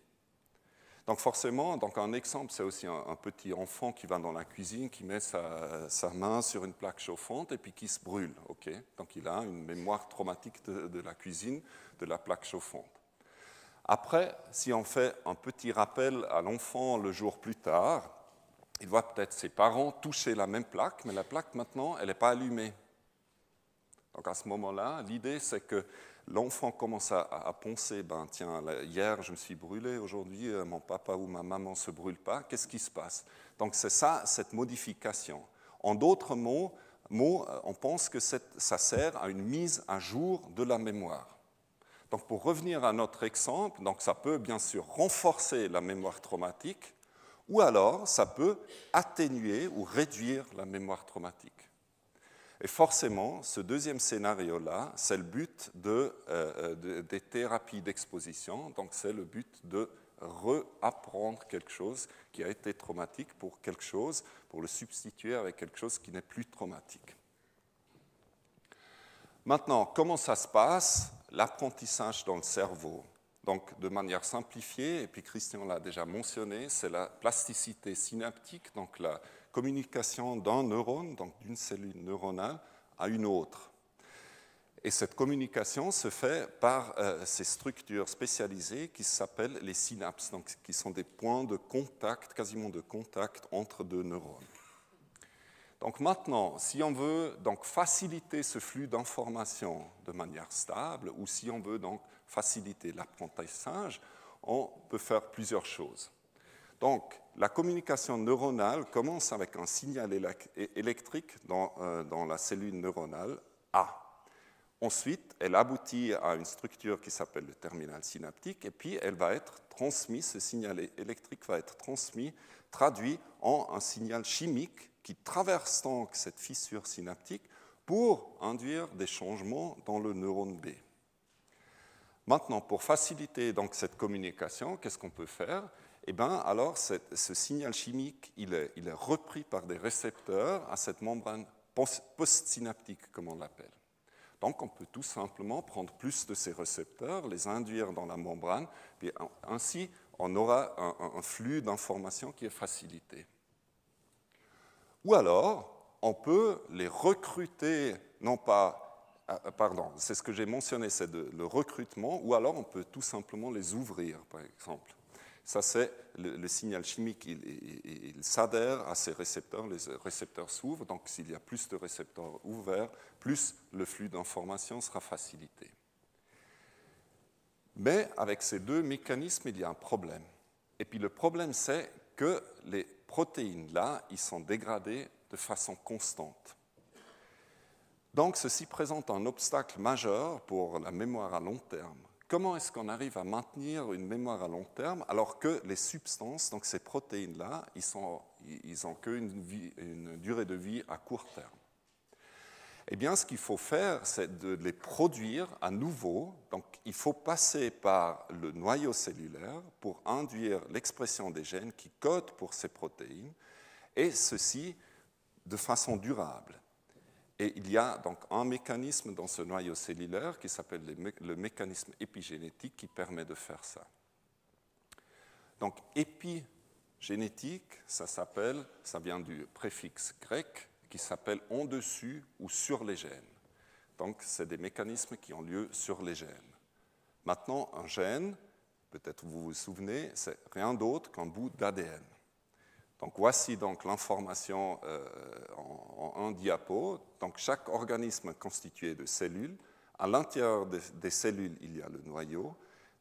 Donc forcément, donc un exemple, c'est aussi un petit enfant qui va dans la cuisine, qui met sa main sur une plaque chauffante et puis qui se brûle. Okay, donc il a une mémoire traumatique de la cuisine, de la plaque chauffante. Après, si on fait un petit rappel à l'enfant le jour plus tard, il voit peut-être ses parents toucher la même plaque, mais la plaque maintenant, elle n'est pas allumée. Donc à ce moment-là, l'idée c'est que l'enfant commence à penser, ben tiens, hier je me suis brûlé, aujourd'hui mon papa ou ma maman ne se brûle pas, qu'est-ce qui se passe? Donc c'est ça, cette modification. En d'autres mots, on pense que ça sert à une mise à jour de la mémoire. Donc pour revenir à notre exemple, donc ça peut bien sûr renforcer la mémoire traumatique, ou alors ça peut atténuer ou réduire la mémoire traumatique. Et forcément, ce deuxième scénario-là, c'est le but des thérapies d'exposition. Donc, c'est le but de réapprendre quelque chose qui a été traumatique pour quelque chose, pour le substituer avec quelque chose qui n'est plus traumatique. Maintenant, comment ça se passe, l'apprentissage dans le cerveau? Donc, de manière simplifiée, et puis Christian l'a déjà mentionné, c'est la plasticité synaptique, donc la communication d'un neurone, donc d'une cellule neuronale, à une autre. Et cette communication se fait par ces structures spécialisées qui s'appellent les synapses, donc qui sont des points de contact, quasiment de contact entre deux neurones. Donc maintenant, si on veut donc faciliter ce flux d'informations de manière stable, ou si on veut donc faciliter l'apprentissage, on peut faire plusieurs choses. Donc, la communication neuronale commence avec un signal électrique dans la cellule neuronale A. Ensuite, elle aboutit à une structure qui s'appelle le terminal synaptique, et puis elle va être transmise, ce signal électrique va être traduit en un signal chimique qui traverse donc cette fissure synaptique pour induire des changements dans le neurone B. Maintenant, pour faciliter donc cette communication, qu'est-ce qu'on peut faire? Eh bien, alors, ce signal chimique, il est repris par des récepteurs à cette membrane postsynaptique, comme on l'appelle. Donc, on peut tout simplement prendre plus de ces récepteurs, les induire dans la membrane, et ainsi, on aura un flux d'informations qui est facilité. Ou alors, on peut les recruter, non pas... Pardon, c'est ce que j'ai mentionné, c'est le recrutement, ou alors on peut tout simplement les ouvrir, par exemple. Ça, c'est le signal chimique, il s'adhère à ces récepteurs, les récepteurs s'ouvrent, donc s'il y a plus de récepteurs ouverts, plus le flux d'informations sera facilité. Mais avec ces deux mécanismes, il y a un problème. Et puis le problème, c'est que les protéines-là, ils sont dégradées de façon constante. Donc ceci présente un obstacle majeur pour la mémoire à long terme. Comment est-ce qu'on arrive à maintenir une mémoire à long terme alors que les substances, donc ces protéines-là, ils n'ont qu'une durée de vie à court terme? Eh bien, ce qu'il faut faire, c'est de les produire à nouveau. Donc, il faut passer par le noyau cellulaire pour induire l'expression des gènes qui codent pour ces protéines, et ceci de façon durable. Et il y a donc un mécanisme dans ce noyau cellulaire qui s'appelle le mécanisme épigénétique qui permet de faire ça. Donc épigénétique, ça vient du préfixe grec qui s'appelle en dessus ou sur les gènes. Donc c'est des mécanismes qui ont lieu sur les gènes. Maintenant, un gène, peut-être vous vous souvenez, c'est rien d'autre qu'un bout d'ADN. Donc voici donc l'information en un diapo. Donc chaque organisme est constitué de cellules. À l'intérieur des cellules, il y a le noyau.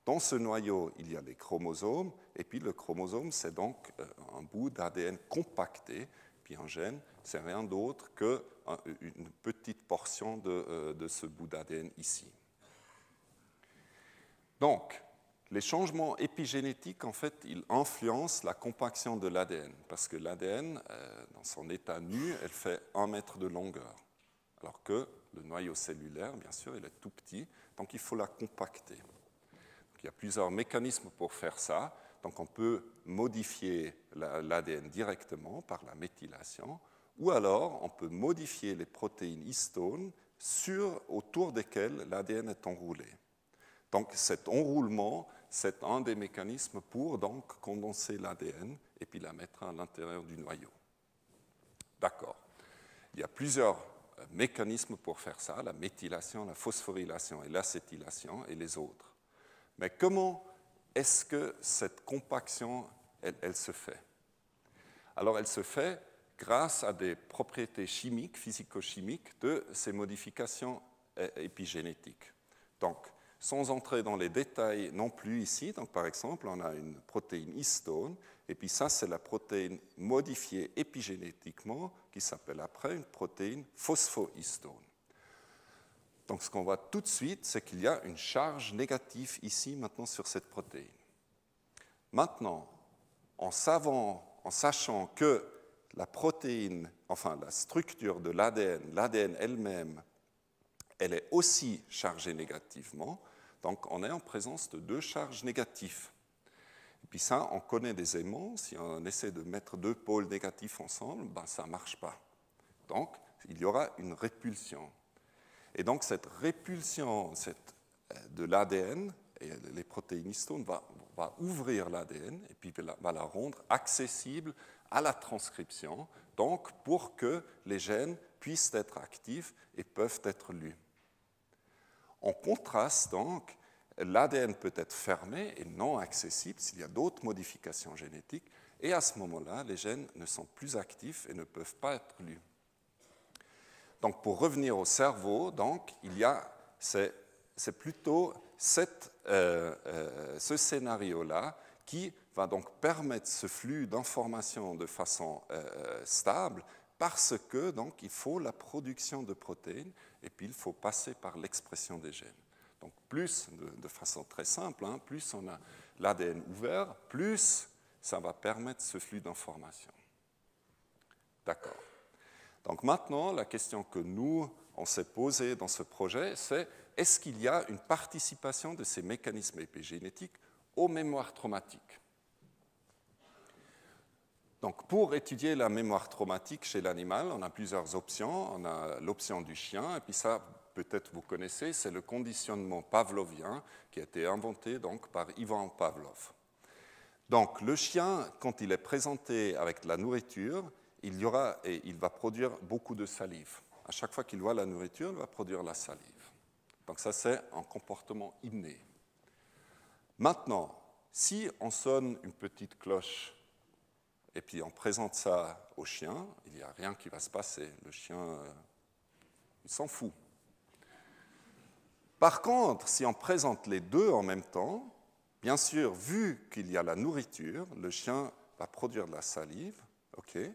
Dans ce noyau, il y a les chromosomes. Et puis le chromosome, c'est donc un bout d'ADN compacté. Puis un gène, c'est rien d'autre qu'une petite portion de ce bout d'ADN ici. Donc, les changements épigénétiques, en fait, ils influencent la compaction de l'ADN, parce que l'ADN, dans son état nu, elle fait 1 mètre de longueur, alors que le noyau cellulaire, bien sûr, il est tout petit, donc il faut la compacter. Donc, il y a plusieurs mécanismes pour faire ça. Donc on peut modifier l'ADN directement par la méthylation, ou alors on peut modifier les protéines histones autour desquelles l'ADN est enroulé. Donc cet enroulement, c'est un des mécanismes pour donc condenser l'ADN et puis la mettre à l'intérieur du noyau. D'accord. Il y a plusieurs mécanismes pour faire ça, la méthylation, la phosphorylation et l'acétylation et les autres. Mais comment est-ce que cette compaction, elle se fait? Alors elle se fait grâce à des propriétés chimiques, physico-chimiques de ces modifications épigénétiques. Donc, sans entrer dans les détails non plus ici, donc par exemple, on a une protéine histone, et puis ça, c'est la protéine modifiée épigénétiquement, qui s'appelle après une protéine phosphohistone. Donc ce qu'on voit tout de suite, c'est qu'il y a une charge négative ici, maintenant, sur cette protéine. Maintenant, en sachant que la protéine, enfin la structure de l'ADN elle-même, elle est aussi chargée négativement, donc on est en présence de deux charges négatives. Et puis ça, on connaît des aimants, si on essaie de mettre deux pôles négatifs ensemble, ben ça ne marche pas. Donc, il y aura une répulsion. Et donc, cette répulsion de l'ADN, et les protéines histones, va ouvrir l'ADN et puis va la rendre accessible à la transcription, donc pour que les gènes puissent être actifs et peuvent être lus. En contraste, donc, l'ADN peut être fermé et non accessible s'il y a d'autres modifications génétiques, et à ce moment-là, les gènes ne sont plus actifs et ne peuvent pas être lus. Donc, pour revenir au cerveau, donc, c'est plutôt ce scénario-là qui va donc permettre ce flux d'informations de façon stable, parce que donc il faut la production de protéines et puis il faut passer par l'expression des gènes. Donc plus, de façon très simple, plus on a l'ADN ouvert, plus ça va permettre ce flux d'informations. D'accord. Donc maintenant, la question que nous, on s'est posée dans ce projet, c'est est-ce qu'il y a une participation de ces mécanismes épigénétiques aux mémoires traumatiques? Donc, pour étudier la mémoire traumatique chez l'animal, on a plusieurs options. On a l'option du chien, et puis ça, peut-être vous connaissez, c'est le conditionnement pavlovien qui a été inventé donc, par Ivan Pavlov. Donc, le chien, quand il est présenté avec de la nourriture, il va produire beaucoup de salive. À chaque fois qu'il voit la nourriture, il va produire la salive. Donc, ça, c'est un comportement inné. Maintenant, si on sonne une petite cloche et puis on présente ça au chien, il n'y a rien qui va se passer. Le chien, il s'en fout. Par contre, si on présente les deux en même temps, bien sûr, vu qu'il y a la nourriture, le chien va produire de la salive, okay,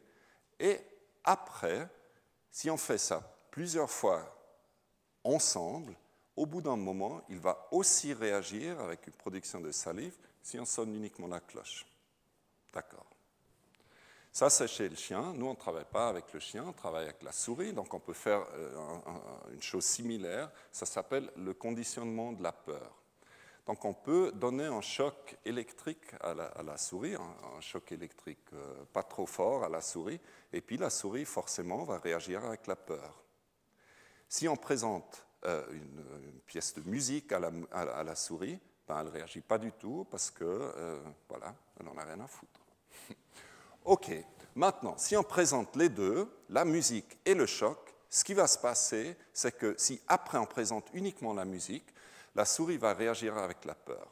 et après, si on fait ça plusieurs fois ensemble, au bout d'un moment, il va aussi réagir avec une production de salive si on sonne uniquement la cloche. D'accord. Ça, c'est chez le chien. Nous, on ne travaille pas avec le chien, on travaille avec la souris. Donc, on peut faire une chose similaire. Ça s'appelle le conditionnement de la peur. Donc, on peut donner un choc électrique à la souris, un choc électrique pas trop fort à la souris, et puis la souris, forcément, va réagir avec la peur. Si on présente une pièce de musique à la souris, ben, elle ne réagit pas du tout parce que, voilà, elle n'en a rien à foutre. OK. Maintenant, si on présente les deux, la musique et le choc, ce qui va se passer, c'est que si après on présente uniquement la musique, la souris va réagir avec la peur.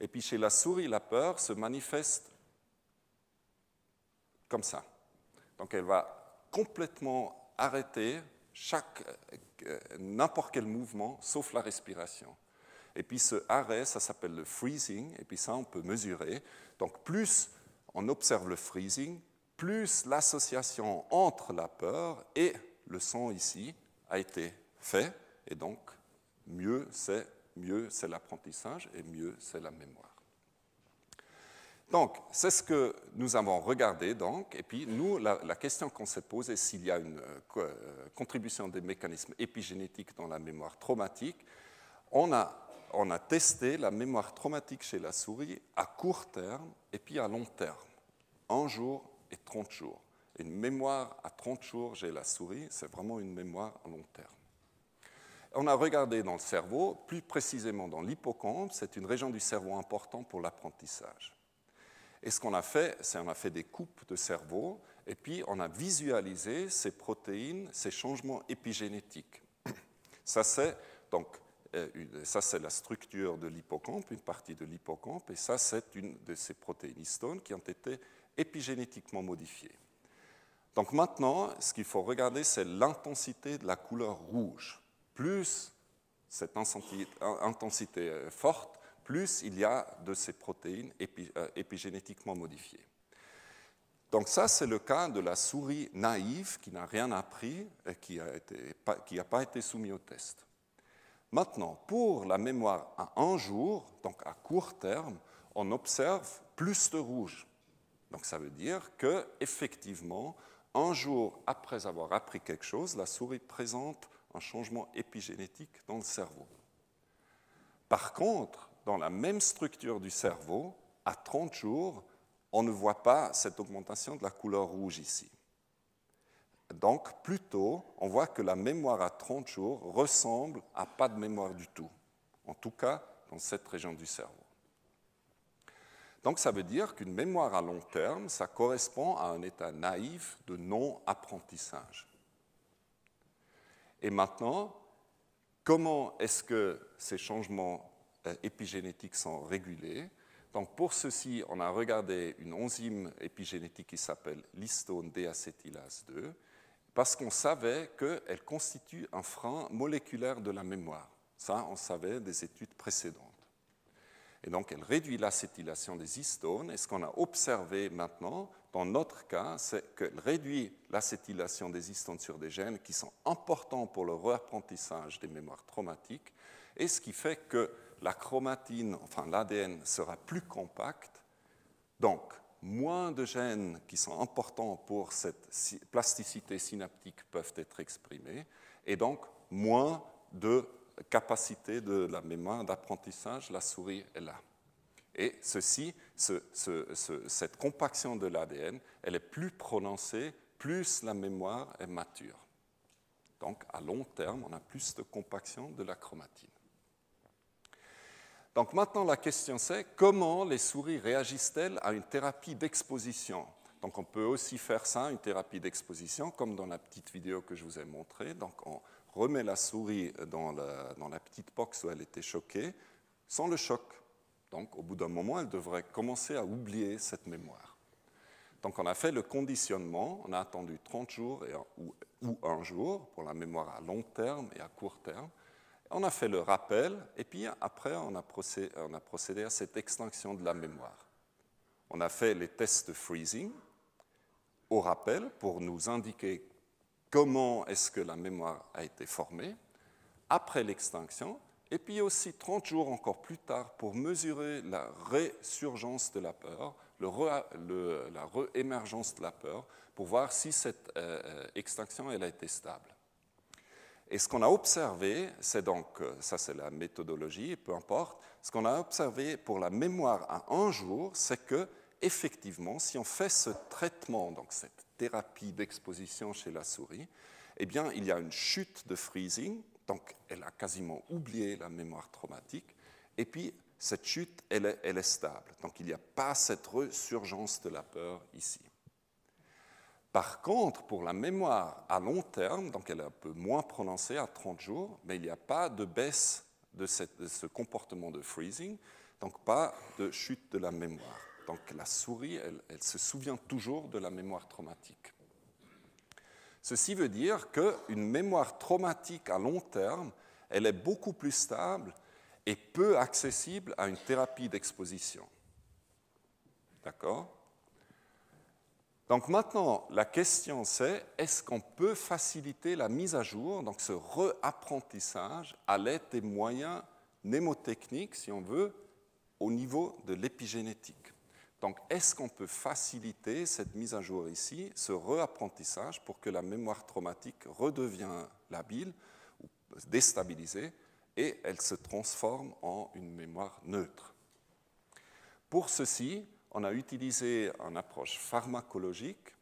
Et puis chez la souris, la peur se manifeste comme ça. Donc elle va complètement arrêter n'importe quel mouvement, sauf la respiration. Et puis ce arrêt, ça s'appelle le freezing, et puis ça on peut mesurer. Donc plus on observe le freezing, plus l'association entre la peur et le son ici a été fait, et donc mieux c'est l'apprentissage et mieux c'est la mémoire. Donc, c'est ce que nous avons regardé, donc, et puis nous, la question qu'on s'est posée, s'il y a une contribution des mécanismes épigénétiques dans la mémoire traumatique, on a testé la mémoire traumatique chez la souris à court terme et puis à long terme, 1 jour et 30 jours. Une mémoire à 30 jours chez la souris, c'est vraiment une mémoire à long terme. On a regardé dans le cerveau, plus précisément dans l'hippocampe, c'est une région du cerveau importante pour l'apprentissage. Et ce qu'on a fait, c'est qu'on a fait des coupes de cerveau et puis on a visualisé ces protéines, ces changements épigénétiques. Ça, c'est la structure de l'hippocampe, une partie de l'hippocampe, et ça, c'est une de ces protéines histones qui ont été épigénétiquement modifiées. Donc maintenant, ce qu'il faut regarder, c'est l'intensité de la couleur rouge. Plus cette intensité est forte, plus il y a de ces protéines épigénétiquement modifiées. Donc ça, c'est le cas de la souris naïve qui n'a rien appris et qui n'a pas été soumise au test. Maintenant, pour la mémoire à 1 jour, donc à court terme, on observe plus de rouge. Donc ça veut dire qu'effectivement, 1 jour après avoir appris quelque chose, la souris présente un changement épigénétique dans le cerveau. Par contre, dans la même structure du cerveau, à 30 jours, on ne voit pas cette augmentation de la couleur rouge ici. Donc, plutôt, on voit que la mémoire à 30 jours ressemble à pas de mémoire du tout, en tout cas dans cette région du cerveau. Donc, ça veut dire qu'une mémoire à long terme, ça correspond à un état naïf de non-apprentissage. Et maintenant, comment est-ce que ces changements épigénétiques sont régulés? Donc pour ceci, on a regardé une enzyme épigénétique qui s'appelle l'histone déacétylase 2, parce qu'on savait qu'elle constitue un frein moléculaire de la mémoire. Ça, on savait des études précédentes. Et donc, elle réduit l'acétylation des histones. Et ce qu'on a observé maintenant, dans notre cas, c'est qu'elle réduit l'acétylation des histones sur des gènes qui sont importants pour le réapprentissage des mémoires traumatiques, et ce qui fait que la chromatine, enfin l'ADN, sera plus compact. Donc, moins de gènes qui sont importants pour cette plasticité synaptique peuvent être exprimés, et donc moins de capacité de la mémoire d'apprentissage, la souris est là. Et cette compaction de l'ADN, elle est plus prononcée, plus la mémoire est mature. Donc, à long terme, on a plus de compaction de la chromatine. Donc maintenant, la question c'est comment les souris réagissent-elles à une thérapie d'exposition? Donc on peut aussi faire ça, une thérapie d'exposition, comme dans la petite vidéo que je vous ai montrée. Donc on remet la souris dans la petite box où elle était choquée, sans le choc. Donc au bout d'un moment, elle devrait commencer à oublier cette mémoire. Donc on a fait le conditionnement, on a attendu 30 jours ou 1 jour pour la mémoire à long terme et à court terme. On a fait le rappel, et puis après, on a procédé à cette extinction de la mémoire. On a fait les tests de freezing au rappel pour nous indiquer comment est-ce que la mémoire a été formée, après l'extinction, et puis aussi 30 jours encore plus tard pour mesurer la résurgence de la peur, la réémergence de la peur, pour voir si cette extinction elle a été stable. Et ce qu'on a observé, c'est donc, ça c'est la méthodologie, peu importe, ce qu'on a observé pour la mémoire à 1 jour, c'est que effectivement, si on fait ce traitement, donc cette thérapie d'exposition chez la souris, eh bien, il y a une chute de freezing, donc elle a quasiment oublié la mémoire traumatique, et puis cette chute, elle est stable. Donc il n'y a pas cette resurgence de la peur ici. Par contre, pour la mémoire à long terme, donc elle est un peu moins prononcée à 30 jours, mais il n'y a pas de baisse de ce comportement de freezing, donc pas de chute de la mémoire. Donc la souris, elle se souvient toujours de la mémoire traumatique. Ceci veut dire qu'une mémoire traumatique à long terme, elle est beaucoup plus stable et peu accessible à une thérapie d'exposition. D'accord ? Donc maintenant, la question c'est, est-ce qu'on peut faciliter la mise à jour, donc ce réapprentissage, à l'aide des moyens mnémotechniques, si on veut, au niveau de l'épigénétique? Donc, est-ce qu'on peut faciliter cette mise à jour ici, ce réapprentissage, pour que la mémoire traumatique redevienne labile ou déstabilisée et elle se transforme en une mémoire neutre? Pour ceci, on a utilisé une approche pharmacologique.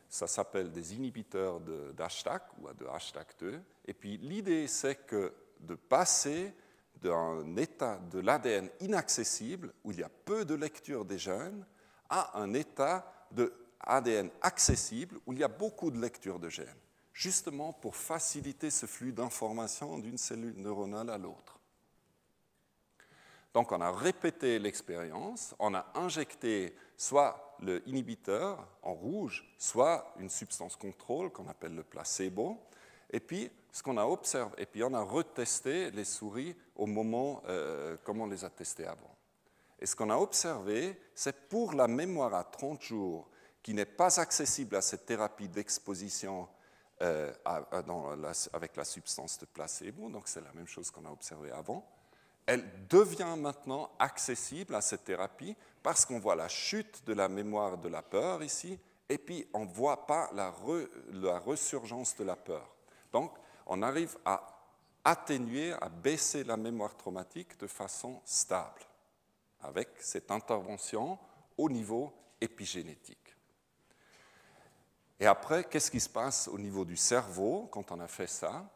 Ça s'appelle des inhibiteurs d'HTAC ou de HTAC2. Et puis l'idée, c'est que de passer d'un état de l'ADN inaccessible, où il y a peu de lecture des gènes, à un état de ADN accessible, où il y a beaucoup de lecture de gènes, justement pour faciliter ce flux d'informations d'une cellule neuronale à l'autre. Donc on a répété l'expérience, on a injecté soit le inhibiteur en rouge, soit une substance contrôle qu'on appelle le placebo, et puis ce qu'on a observé, et puis on a retesté les souris au moment comme on les a testées avant. Et ce qu'on a observé, c'est pour la mémoire à 30 jours qui n'est pas accessible à cette thérapie d'exposition avec la substance de placebo, donc c'est la même chose qu'on a observé avant, elle devient maintenant accessible à cette thérapie parce qu'on voit la chute de la mémoire de la peur ici, et puis on ne voit pas la resurgence de la peur. Donc, on arrive à atténuer, à baisser la mémoire traumatique de façon stable avec cette intervention au niveau épigénétique. Et après, qu'est-ce qui se passe au niveau du cerveau quand on a fait ça?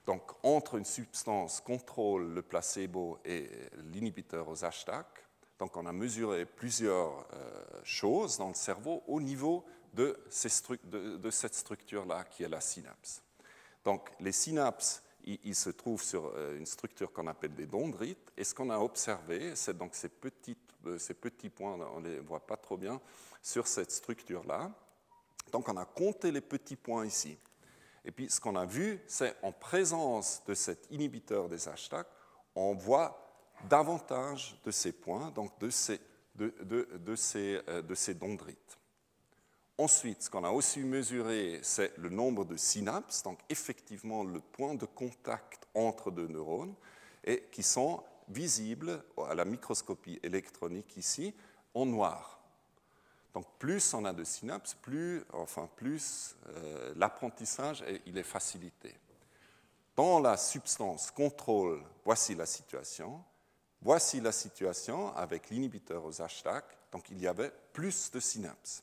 Donc, entre une substance contrôle, le placebo et l'inhibiteur aux HTAC, donc on a mesuré plusieurs choses dans le cerveau au niveau de cette structure-là qui est la synapse. Donc, les synapses, ils se trouvent sur une structure qu'on appelle des dendrites, et ce qu'on a observé, c'est donc ces petits points, on ne les voit pas trop bien, sur cette structure-là. Donc, on a compté les petits points ici. Et puis, ce qu'on a vu, c'est en présence de cet inhibiteur des HTAC, on voit davantage de ces points, donc de ces dendrites. Ensuite, ce qu'on a aussi mesuré, c'est le nombre de synapses, donc effectivement le point de contact entre deux neurones, et qui sont visibles à la microscopie électronique ici, en noir. Donc plus on a de synapses, plus l'apprentissage il est facilité. Dans la substance contrôle, voici la situation. Voici la situation avec l'inhibiteur aux HTAC, donc il y avait plus de synapses.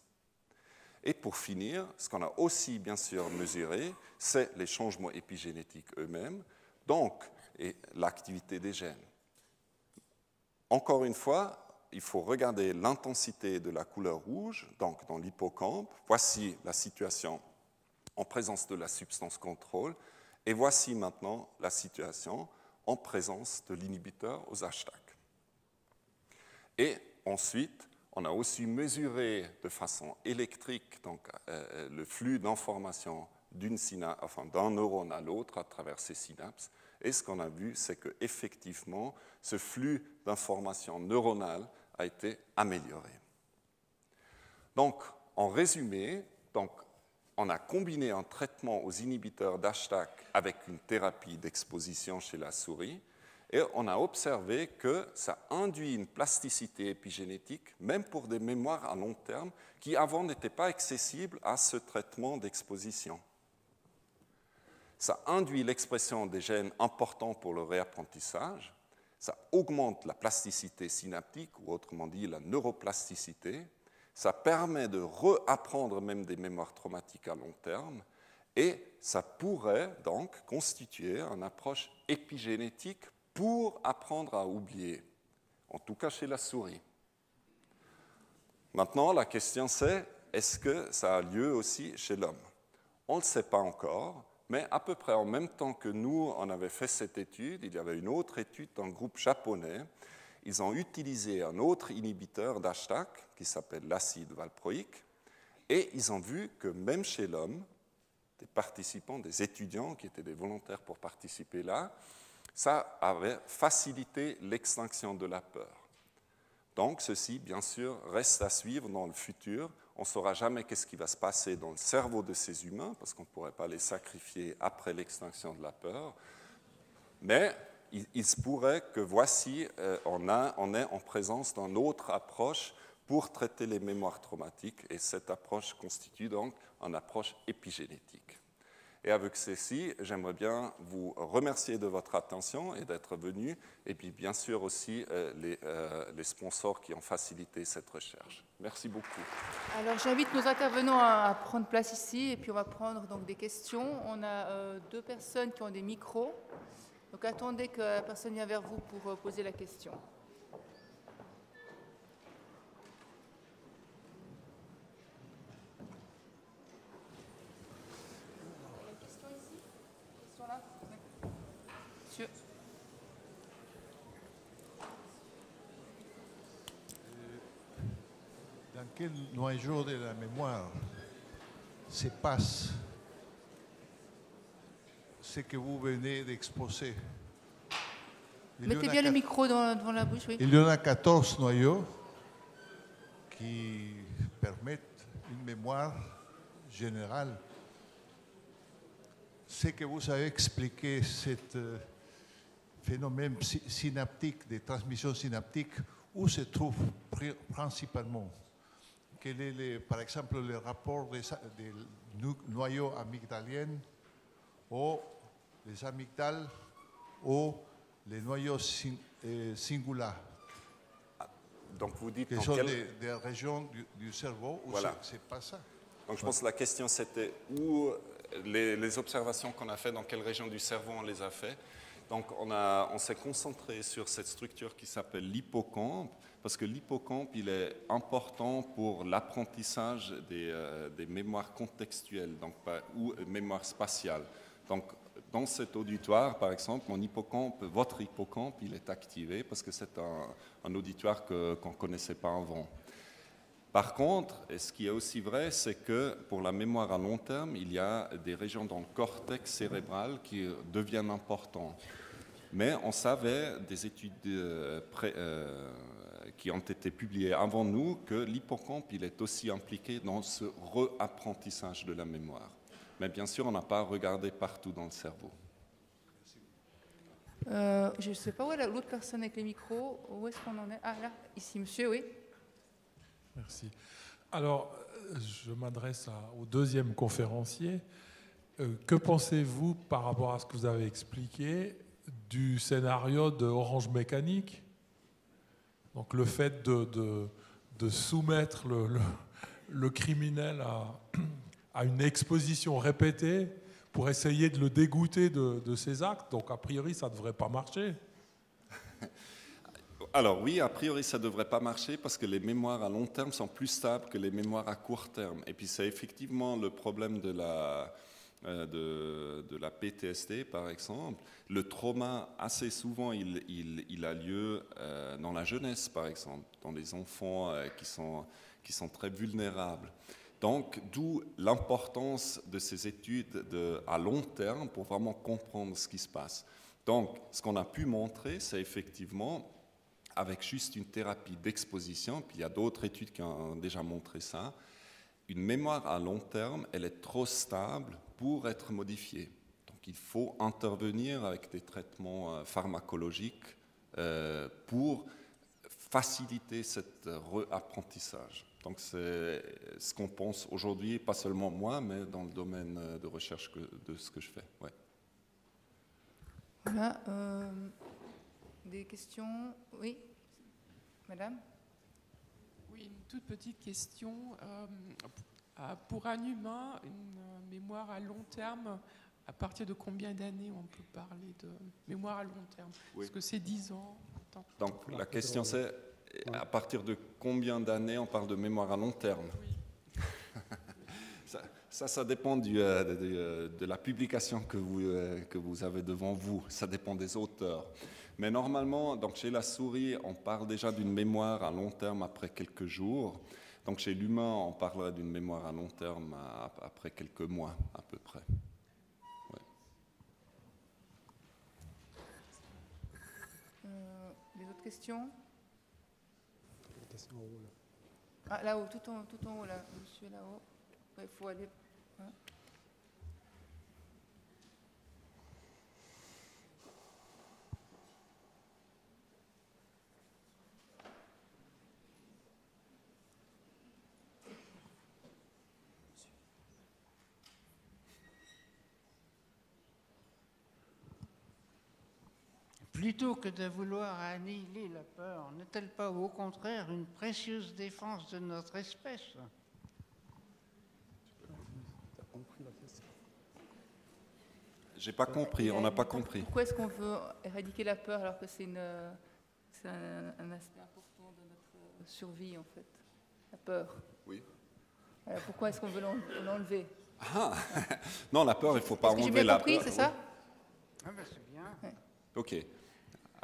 Et pour finir, ce qu'on a aussi bien sûr mesuré, c'est les changements épigénétiques eux-mêmes, donc l'activité des gènes. Encore une fois, il faut regarder l'intensité de la couleur rouge, donc dans l'hippocampe. Voici la situation en présence de la substance contrôle, et voici maintenant la situation en présence de l'inhibiteur aux HTAC. Et ensuite, on a aussi mesuré de façon électrique donc, le flux d'informations d'un neurone à l'autre à travers ces synapses. Et ce qu'on a vu, c'est qu'effectivement, ce flux d'informations neuronales a été amélioré. Donc, en résumé, on a combiné un traitement aux inhibiteurs d'HTAC avec une thérapie d'exposition chez la souris, et on a observé que ça induit une plasticité épigénétique, même pour des mémoires à long terme, qui avant n'étaient pas accessibles à ce traitement d'exposition. Ça induit l'expression des gènes importants pour le réapprentissage, ça augmente la plasticité synaptique, ou autrement dit la neuroplasticité, ça permet de réapprendre même des mémoires traumatiques à long terme, et ça pourrait donc constituer une approche épigénétique pour apprendre à oublier, en tout cas chez la souris. Maintenant, la question c'est, est-ce que ça a lieu aussi chez l'homme? On ne le sait pas encore, mais à peu près en même temps que nous, on avait fait cette étude, il y avait une autre étude d'un groupe japonais. Ils ont utilisé un autre inhibiteur d'HTAC qui s'appelle l'acide valproïque, et ils ont vu que même chez l'homme, des participants, des étudiants qui étaient des volontaires pour participer là, ça avait facilité l'extinction de la peur. Donc, ceci, bien sûr, reste à suivre dans le futur. On ne saura jamais qu'est-ce qui va se passer dans le cerveau de ces humains, parce qu'on ne pourrait pas les sacrifier après l'extinction de la peur. Mais il se pourrait que voici, on est en présence d'une autre approche pour traiter les mémoires traumatiques, et cette approche constitue donc une approche épigénétique. Et avec ceci, j'aimerais bien vous remercier de votre attention et d'être venu, et puis bien sûr aussi les sponsors qui ont facilité cette recherche. Merci beaucoup. Alors j'invite nos intervenants à prendre place ici, et puis on va prendre donc des questions. On a 2 personnes qui ont des micros, donc attendez que la personne vienne vers vous pour poser la question. Monsieur. Dans quel noyau de la mémoire se passe ce que vous venez d'exposer? Mettez bien le micro devant la bouche, oui. Il y en a 14 noyaux qui permettent une mémoire générale. Ce que vous avez expliqué, ce phénomène synaptique, de transmission synaptique, où se trouve principalement? Quel est, par exemple, le rapport des noyaux amygdaliens ou les amygdales ou les noyaux singulaires? Donc vous dites qui sont des régions du cerveau où voilà. C'est pas ça. Donc je pense que la question c'était où les observations qu'on a faites, dans quelle région du cerveau on les a fait. Donc on s'est concentré sur cette structure qui s'appelle l'hippocampe, parce que l'hippocampe il est important pour l'apprentissage des mémoires contextuelles, donc, ou mémoire spatiale. Donc dans cet auditoire, par exemple, mon hippocampe, votre hippocampe, il est activé parce que c'est un auditoire qu'on ne connaissait pas avant. Par contre, et ce qui est aussi vrai, c'est que pour la mémoire à long terme, il y a des régions dans le cortex cérébral qui deviennent importantes. Mais on savait, des études qui ont été publiées avant nous, que l'hippocampe il est aussi impliqué dans ce réapprentissage de la mémoire. Mais bien sûr, on n'a pas regardé partout dans le cerveau. Je ne sais pas où est l'autre personne avec les micros. Où est-ce qu'on en est? Ah, là, ici, monsieur, oui. Merci. Alors, je m'adresse au deuxième conférencier. Que pensez-vous par rapport à ce que vous avez expliqué du scénario de Orange Mécanique? Donc le fait de soumettre le criminel à une exposition répétée pour essayer de le dégoûter de ses actes. Donc a priori, ça ne devrait pas marcher. Alors oui, a priori, ça ne devrait pas marcher parce que les mémoires à long terme sont plus stables que les mémoires à court terme. Et puis c'est effectivement le problème de la PTSD, par exemple. Le trauma, assez souvent, il a lieu dans la jeunesse, par exemple, dans les enfants qui sont très vulnérables. Donc, d'où l'importance de ces études à long terme pour vraiment comprendre ce qui se passe. Donc, ce qu'on a pu montrer, c'est effectivement, avec juste une thérapie d'exposition, puis il y a d'autres études qui ont déjà montré ça, une mémoire à long terme, elle est trop stable pour être modifiée. Donc, il faut intervenir avec des traitements pharmacologiques pour faciliter cet réapprentissage. Donc c'est ce qu'on pense aujourd'hui, pas seulement moi, mais dans le domaine de recherche de ce que je fais. Ouais. Voilà. Des questions? Oui, madame? Oui, une toute petite question. Pour un humain, une mémoire à long terme, à partir de combien d'années on peut parler de mémoire à long terme? Oui. Est-ce que c'est 10 ans? Donc la question c'est, à partir de combien d'années on parle de mémoire à long terme? Oui. Ça dépend de la publication que vous avez devant vous. Ça dépend des auteurs. Mais normalement, donc chez la souris, on parle déjà d'une mémoire à long terme après quelques jours. Donc chez l'humain, on parlerait d'une mémoire à long terme après quelques mois à peu près. Ouais. Des autres questions? Ah, là-haut, tout en haut, là. Monsieur là-haut. Il faut aller. Hein. plutôt que de vouloir annihiler la peur, n'est-elle pas au contraire une précieuse défense de notre espèce? J'ai pas compris, on n'a pas compris. Pourquoi est-ce qu'on veut éradiquer la peur alors que c'est un aspect important de notre survie, en fait, la peur? Oui. Alors, pourquoi est-ce qu'on veut l'enlever? Ah, non, la peur, il ne faut pas Est-ce que j'ai enlever bien la compris, peur. c'est ça? Ah ben c'est bien. Ouais. Ok.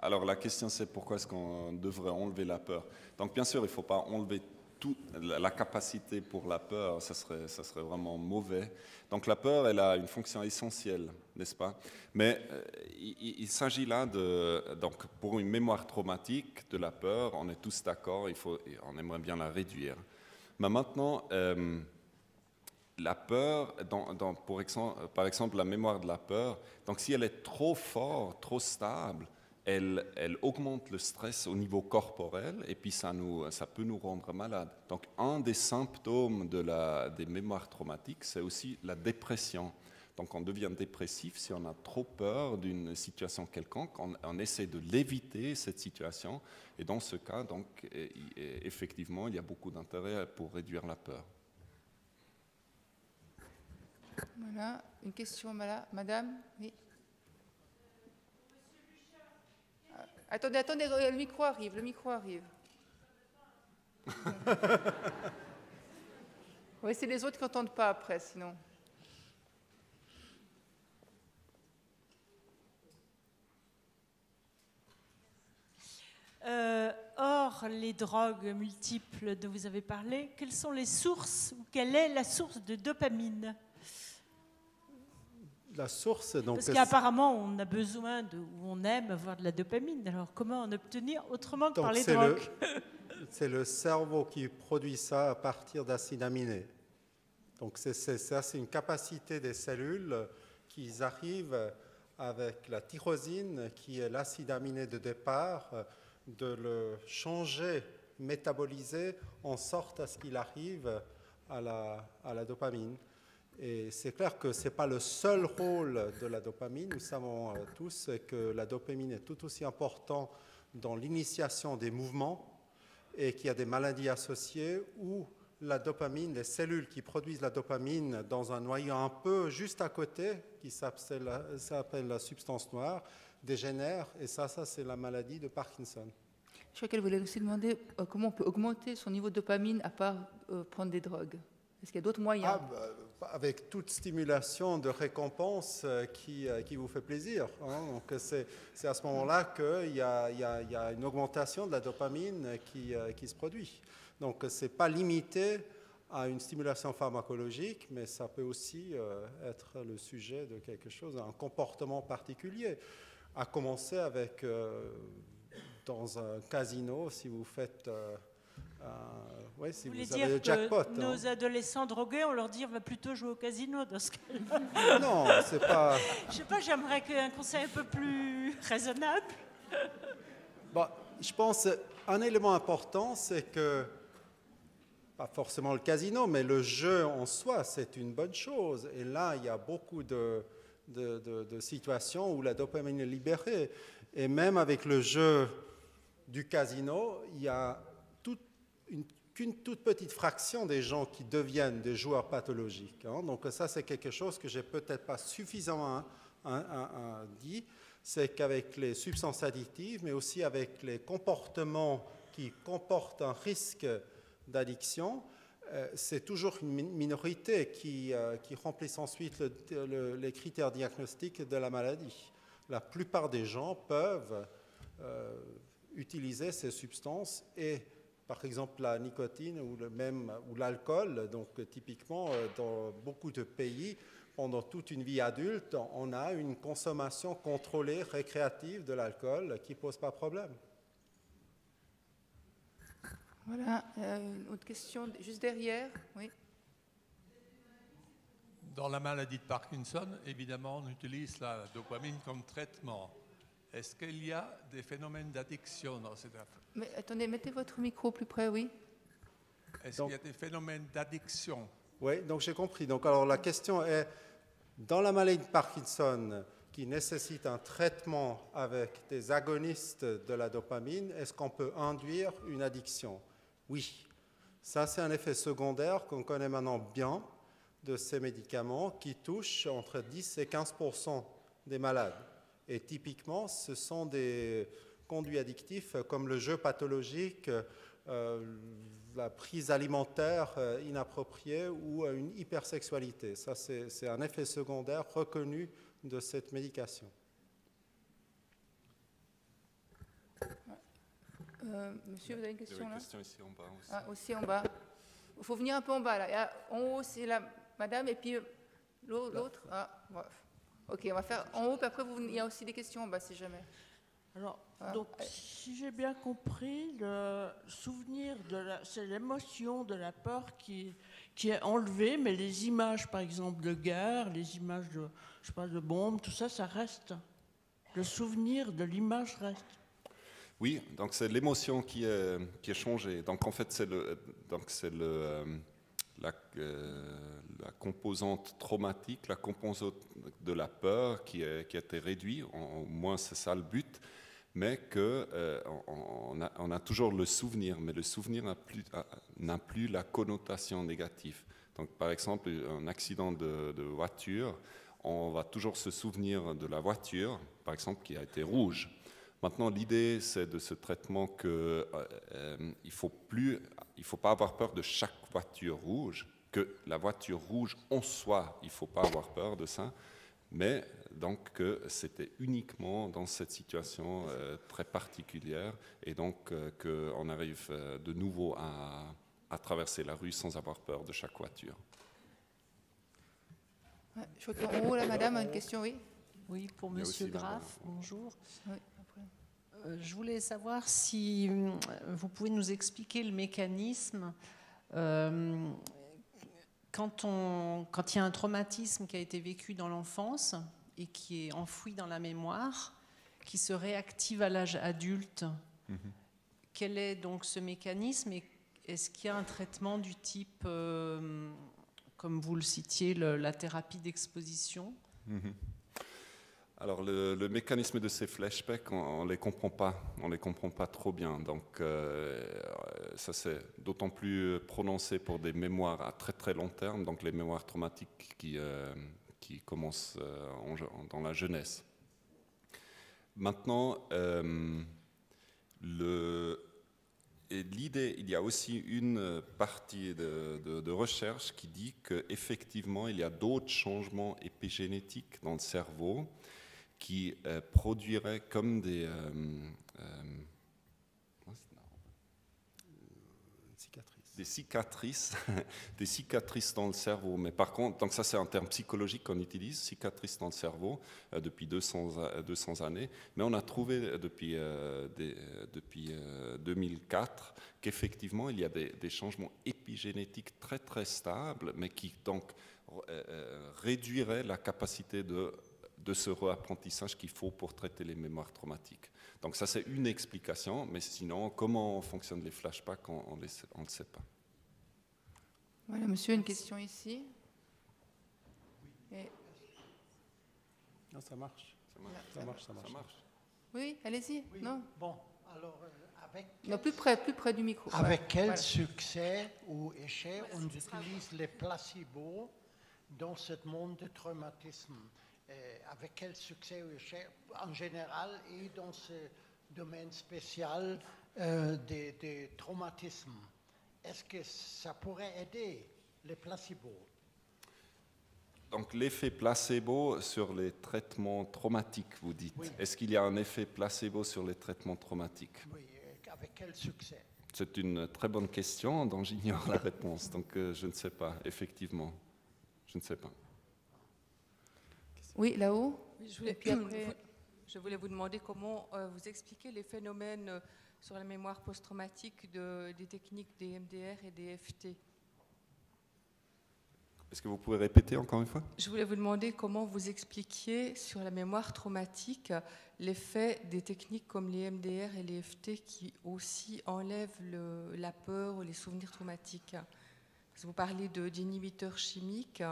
Alors la question c'est pourquoi est-ce qu'on devrait enlever la peur? Donc bien sûr, il ne faut pas enlever toute la capacité pour la peur, ça serait vraiment mauvais. Donc la peur, elle a une fonction essentielle, n'est-ce pas? Mais il s'agit là donc pour une mémoire traumatique de la peur, on est tous d'accord, on aimerait bien la réduire. Mais maintenant, la peur, par exemple la mémoire de la peur, donc si elle est trop forte, trop stable, elle augmente le stress au niveau corporel et puis ça peut nous rendre malades. Donc un des symptômes des mémoires traumatiques, c'est aussi la dépression. Donc on devient dépressif si on a trop peur d'une situation quelconque, on essaie de l'éviter, cette situation, et dans ce cas, donc, effectivement, il y a beaucoup d'intérêt pour réduire la peur. Voilà, une question, madame? Oui. Attendez, le micro arrive. Oui, c'est les autres qui n'entendent pas après, sinon. Or, les drogues multiples dont vous avez parlé, quelles sont les sources, ou quelle est la source de dopamine? La source, donc, parce qu'apparemment, on a besoin ou on aime avoir de la dopamine. Alors, comment en obtenir autrement que par les drogues? C'est le cerveau qui produit ça à partir d'acides aminés. Donc, c'est une capacité des cellules qui arrivent avec la tyrosine, qui est l'acide aminé de départ, de le changer, métaboliser, en sorte à ce qu'il arrive à la dopamine. Et c'est clair que ce n'est pas le seul rôle de la dopamine. Nous savons tous que la dopamine est tout aussi importante dans l'initiation des mouvements et qu'il y a des maladies associées où la dopamine, les cellules qui produisent la dopamine dans un noyau un peu juste à côté, qui s'appelle la substance noire, dégénèrent. Et ça c'est la maladie de Parkinson. Je crois qu'elle voulait aussi demander comment on peut augmenter son niveau de dopamine à part prendre des drogues. Est-ce qu'il y a d'autres moyens? Avec toute stimulation de récompense qui vous fait plaisir. Hein. Donc c'est à ce moment-là qu'il y a une augmentation de la dopamine qui se produit. Donc ce n'est pas limité à une stimulation pharmacologique, mais ça peut aussi être le sujet de quelque chose, un comportement particulier. À commencer avec, dans un casino, si vous faites... oui, si vous avez le jackpot. Nos adolescents drogués, on leur dit on va plutôt jouer au casino dans ce cas-là. Non, c'est pas... Je sais pas, j'aimerais qu'un conseil un peu plus raisonnable. Bon, je pense un élément important, c'est que, pas forcément le casino, mais le jeu en soi, c'est une bonne chose. Et là, il y a beaucoup de situations où la dopamine est libérée. Et même avec le jeu du casino, il y a qu'une toute petite fraction des gens qui deviennent des joueurs pathologiques. Hein. Donc ça, c'est quelque chose que je n'ai peut-être pas suffisamment dit, c'est qu'avec les substances addictives, mais aussi avec les comportements qui comportent un risque d'addiction, c'est toujours une minorité qui remplissent ensuite les critères diagnostiques de la maladie. La plupart des gens peuvent utiliser ces substances et par exemple la nicotine ou l'alcool, donc typiquement dans beaucoup de pays, pendant toute une vie adulte, on a une consommation contrôlée, récréative de l'alcool qui ne pose pas problème. Voilà, une autre question, juste derrière, oui. Dans la maladie de Parkinson, évidemment, on utilise la dopamine comme traitement. Est-ce qu'il y a des phénomènes d'addiction dans cette affaire? Mais attendez, mettez votre micro plus près, oui. Est-ce qu'il y a des phénomènes d'addiction? Oui, donc j'ai compris. Donc alors la question est, dans la maladie de Parkinson, qui nécessite un traitement avec des agonistes de la dopamine, est-ce qu'on peut induire une addiction? Oui. Ça, c'est un effet secondaire qu'on connaît maintenant bien de ces médicaments qui touchent entre 10 et 15% des malades. Et typiquement, ce sont des conduits addictifs comme le jeu pathologique, la prise alimentaire inappropriée ou une hypersexualité. Ça, c'est un effet secondaire reconnu de cette médication. Monsieur, vous avez une question là? Il y a une question ici en bas aussi. Ah, aussi en bas. Il faut venir un peu en bas là. Il y a, en haut, c'est la madame et puis l'autre. Ah, bref. Ok, on va faire en haut, puis après, il y a aussi des questions en bas si jamais. Alors, donc, si j'ai bien compris, le souvenir c'est l'émotion de la peur qui est enlevée, mais les images, par exemple, de guerre, les images de, je sais pas, de bombes, tout ça, ça reste. Le souvenir de l'image reste. Oui, donc c'est l'émotion qui est changée. Donc en fait, c'est la composante traumatique, la composante de la peur qui a été réduite, au moins c'est ça le but, mais qu'on a toujours le souvenir, mais le souvenir n'a plus la connotation négative. Donc par exemple, un accident de voiture, on va toujours se souvenir de la voiture, par exemple, qui a été rouge. Maintenant, l'idée, c'est de ce traitement qu'il ne faut pas avoir peur de chaque voiture rouge, que la voiture rouge en soi, il ne faut pas avoir peur de ça, mais donc que c'était uniquement dans cette situation très particulière, et donc qu'on arrive de nouveau à traverser la rue sans avoir peur de chaque voiture. Ouais, je crois qu'en haut, là, madame a une question, oui? Oui, pour Monsieur Graff, bonjour. Oui. Je voulais savoir si vous pouvez nous expliquer le mécanisme quand il y a un traumatisme qui a été vécu dans l'enfance et qui est enfoui dans la mémoire, qui se réactive à l'âge adulte. Quel est donc ce mécanisme et est-ce qu'il y a un traitement du type, comme vous le citiez, la thérapie d'exposition? Alors le mécanisme de ces flashbacks, on les comprend pas trop bien. Donc ça c'est d'autant plus prononcé pour des mémoires à très très long terme, donc les mémoires traumatiques qui commencent dans la jeunesse. Maintenant, l'idée, il y a aussi une partie de recherche qui dit qu'effectivement il y a d'autres changements épigénétiques dans le cerveau qui produiraient comme des cicatrices, des cicatrices dans le cerveau. Mais par contre, donc ça c'est un terme psychologique qu'on utilise, cicatrices dans le cerveau, depuis 200 années. Mais on a trouvé depuis 2004 qu'effectivement il y a des changements épigénétiques très très stables, mais qui donc réduiraient la capacité de ce réapprentissage qu'il faut pour traiter les mémoires traumatiques. Donc ça, c'est une explication, mais sinon, comment fonctionnent les flashbacks, on ne le sait pas. Voilà, monsieur, une question ici. Et... Non, ça marche. Ça marche. Oui, allez-y. Oui. Non. Bon, alors, non, plus près du micro. Avec quel succès ou échec on utilise les placebos dans ce monde de traumatisme? Avec quel succès ou échec en général et dans ce domaine spécial des traumatismes? Est-ce que ça pourrait aider les placebos? Donc l'effet placebo sur les traitements traumatiques, vous dites. Oui. Est-ce qu'il y a un effet placebo sur les traitements traumatiques? Oui, avec quel succès? C'est une très bonne question dont j'ignore la réponse. Donc je ne sais pas, effectivement. Je ne sais pas. Oui, là-haut. Je voulais vous demander comment vous expliquez les phénomènes sur la mémoire post-traumatique des techniques des MDR et des FT. Est-ce que vous pouvez répéter encore une fois? Je voulais vous demander comment vous expliquiez sur la mémoire traumatique l'effet des techniques comme les MDR et les FT qui aussi enlèvent la peur ou les souvenirs traumatiques. vous parlez d'inhibiteurs chimiques,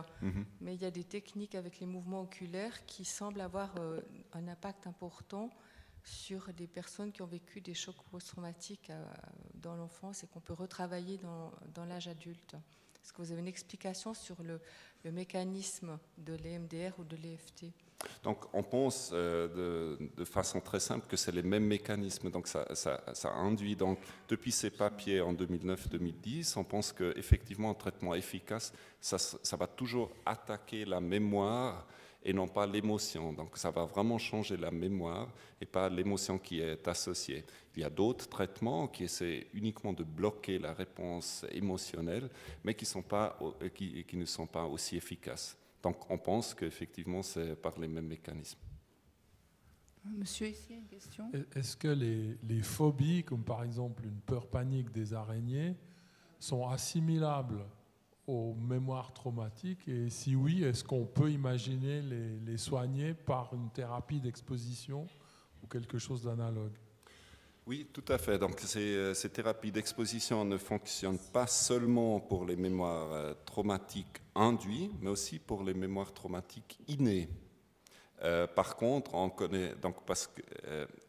mais il y a des techniques avec les mouvements oculaires qui semblent avoir un impact important sur des personnes qui ont vécu des chocs post-traumatiques dans l'enfance et qu'on peut retravailler dans l'âge adulte. Est-ce que vous avez une explication sur le mécanisme de l'EMDR ou de l'EFT? Donc, on pense de façon très simple que c'est les mêmes mécanismes. Donc, ça induit, donc, depuis ces papiers en 2009-2010, on pense qu'effectivement, un traitement efficace, ça va toujours attaquer la mémoire et non pas l'émotion. Donc, ça va vraiment changer la mémoire et pas l'émotion qui est associée. Il y a d'autres traitements qui essaient uniquement de bloquer la réponse émotionnelle, mais qui ne sont pas aussi efficaces. Donc, on pense qu'effectivement, c'est par les mêmes mécanismes. Monsieur, ici, une question. Est-ce que les phobies, comme par exemple une peur panique des araignées, sont assimilables aux mémoires traumatiques? Et si oui, est-ce qu'on peut imaginer les soigner par une thérapie d'exposition ou quelque chose d'analogue? Oui, tout à fait. Donc, ces thérapies d'exposition ne fonctionnent pas seulement pour les mémoires traumatiques induites, mais aussi pour les mémoires traumatiques innées. Par contre, on connaît, donc parce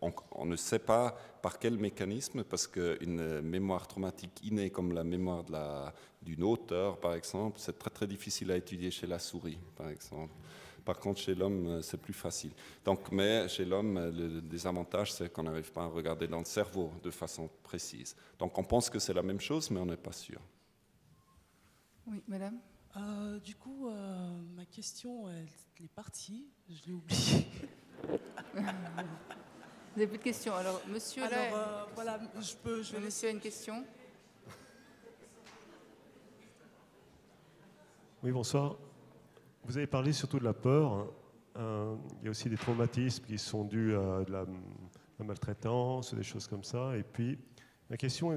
on ne sait pas par quel mécanisme, parce qu'une mémoire traumatique innée comme la mémoire d'une auteur, par exemple, c'est très très difficile à étudier chez la souris, par exemple. Par contre, chez l'homme, c'est plus facile. Donc, mais chez l'homme, le désavantage, c'est qu'on n'arrive pas à regarder dans le cerveau de façon précise. Donc, on pense que c'est la même chose, mais on n'est pas sûr. Oui, madame. Du coup, ma question, elle est partie. Je l'ai oubliée. Vous n'avez plus de questions. Alors, monsieur, voilà, je vais monsieur a une question. Oui, bonsoir. Vous avez parlé surtout de la peur. Il y a aussi des traumatismes qui sont dus à de la maltraitance, des choses comme ça. Et puis, ma question,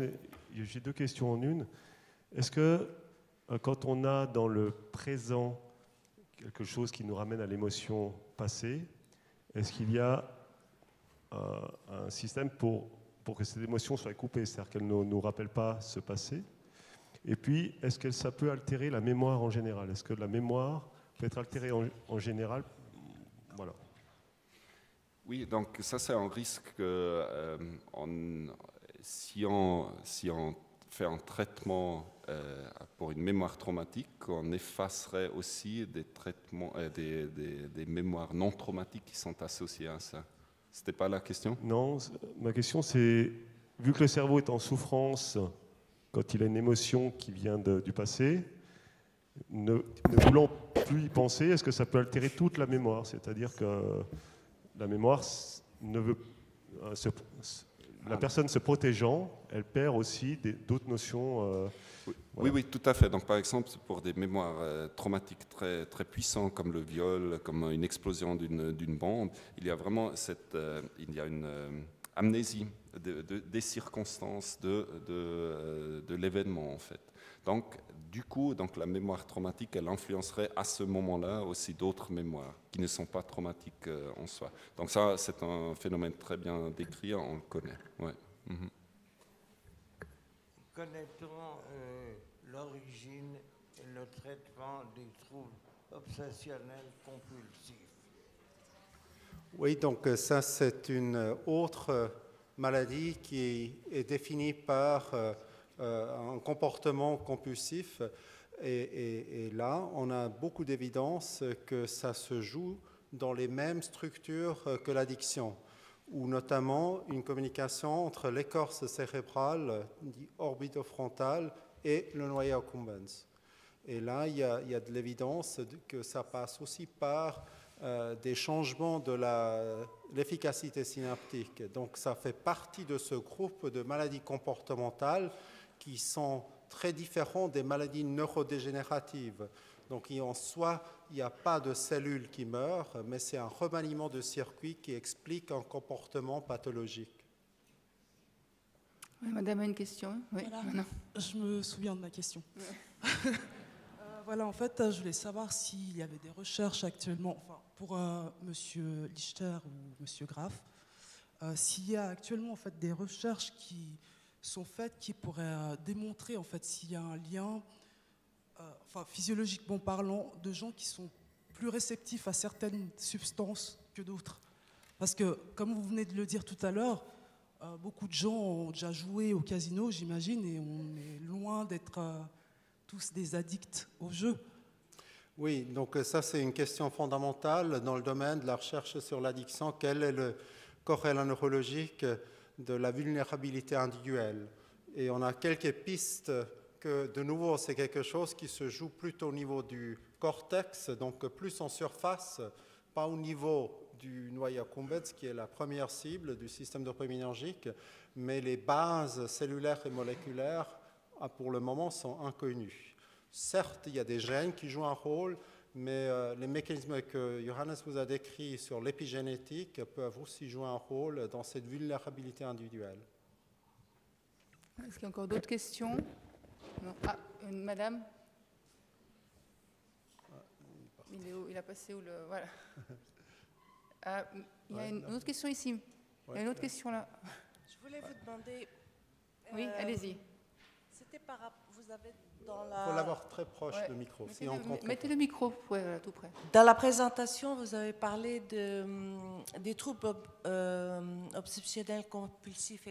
j'ai deux questions en une. Est-ce que quand on a dans le présent quelque chose qui nous ramène à l'émotion passée, est-ce qu'il y a un système pour que cette émotion soit coupée, c'est-à-dire qu'elle ne nous rappelle pas ce passé? Et puis, est-ce que ça peut altérer la mémoire en général? Est-ce que la mémoire peut être altérée en général? Voilà. Oui, donc ça c'est un risque que si on fait un traitement pour une mémoire traumatique, on effacerait aussi des traitements, des mémoires non traumatiques qui sont associées à ça. C'était pas la question? Non, ma question c'est, vu que le cerveau est en souffrance quand il a une émotion qui vient du passé, ne voulant plus y penser, est-ce que ça peut altérer toute la mémoire? C'est-à-dire que la mémoire ne veut... la personne se protégeant, elle perd aussi d'autres notions. Voilà. Oui, tout à fait. Donc, par exemple, pour des mémoires traumatiques très, très puissantes, comme le viol, comme une explosion d'une bombe, il y a vraiment une amnésie des circonstances de l'événement, en fait. Donc, du coup, la mémoire traumatique, elle influencerait à ce moment-là aussi d'autres mémoires qui ne sont pas traumatiques en soi. Donc ça, c'est un phénomène très bien décrit, on le connaît. Ouais. Mm-hmm. Connaît-on l'origine et le traitement des troubles obsessionnels compulsifs? Oui, donc ça, c'est une autre maladie qui est définie par un comportement compulsif. Et là, on a beaucoup d'évidence que ça se joue dans les mêmes structures que l'addiction, ou notamment une communication entre l'écorce cérébrale, dit orbitofrontale, et le noyau accumbens. Et là, il y a de l'évidence que ça passe aussi par des changements de l'efficacité synaptique. Donc, ça fait partie de ce groupe de maladies comportementales qui sont très différents des maladies neurodégénératives. Donc, en soi, il n'y a pas de cellules qui meurent, mais c'est un remaniement de circuits qui explique un comportement pathologique. Oui, madame a une question. Oui, voilà. Je me souviens de ma question. Ouais. Voilà, en fait, je voulais savoir s'il y avait des recherches actuellement, enfin, pour Monsieur Lichter ou Monsieur Graff, s'il y a actuellement en fait des recherches qui sont faites qui pourraient démontrer en fait s'il y a un lien enfin, physiologiquement parlant, de gens qui sont plus réceptifs à certaines substances que d'autres. Parce que, comme vous venez de le dire tout à l'heure, beaucoup de gens ont déjà joué au casino, j'imagine, et on est loin d'être tous des addicts au jeu. Oui, donc ça c'est une question fondamentale dans le domaine de la recherche sur l'addiction. Quel est le corrélat neurologique de la vulnérabilité individuelle? Et on a quelques pistes que, de nouveau, c'est quelque chose qui se joue plutôt au niveau du cortex, donc plus en surface, pas au niveau du noyau accumbens, qui est la première cible du système dopaminergique, mais les bases cellulaires et moléculaires, pour le moment, sont inconnues. Certes, il y a des gènes qui jouent un rôle, mais les mécanismes que Johannes vous a décrits sur l'épigénétique peuvent aussi jouer un rôle dans cette vulnérabilité individuelle. Est-ce qu'il y a encore d'autres questions? Non. Ah, une madame? Il est où? Il a passé où le... Voilà. Ah, il y a une autre question ici. Il y a une autre question là. Je voulais vous demander... Oui, allez-y. C'était par rapport... Vous avez dans la... Il faut l'avoir très proche, le micro. Mettez le micro tout près. Dans la présentation, vous avez parlé des troubles obsessionnels compulsifs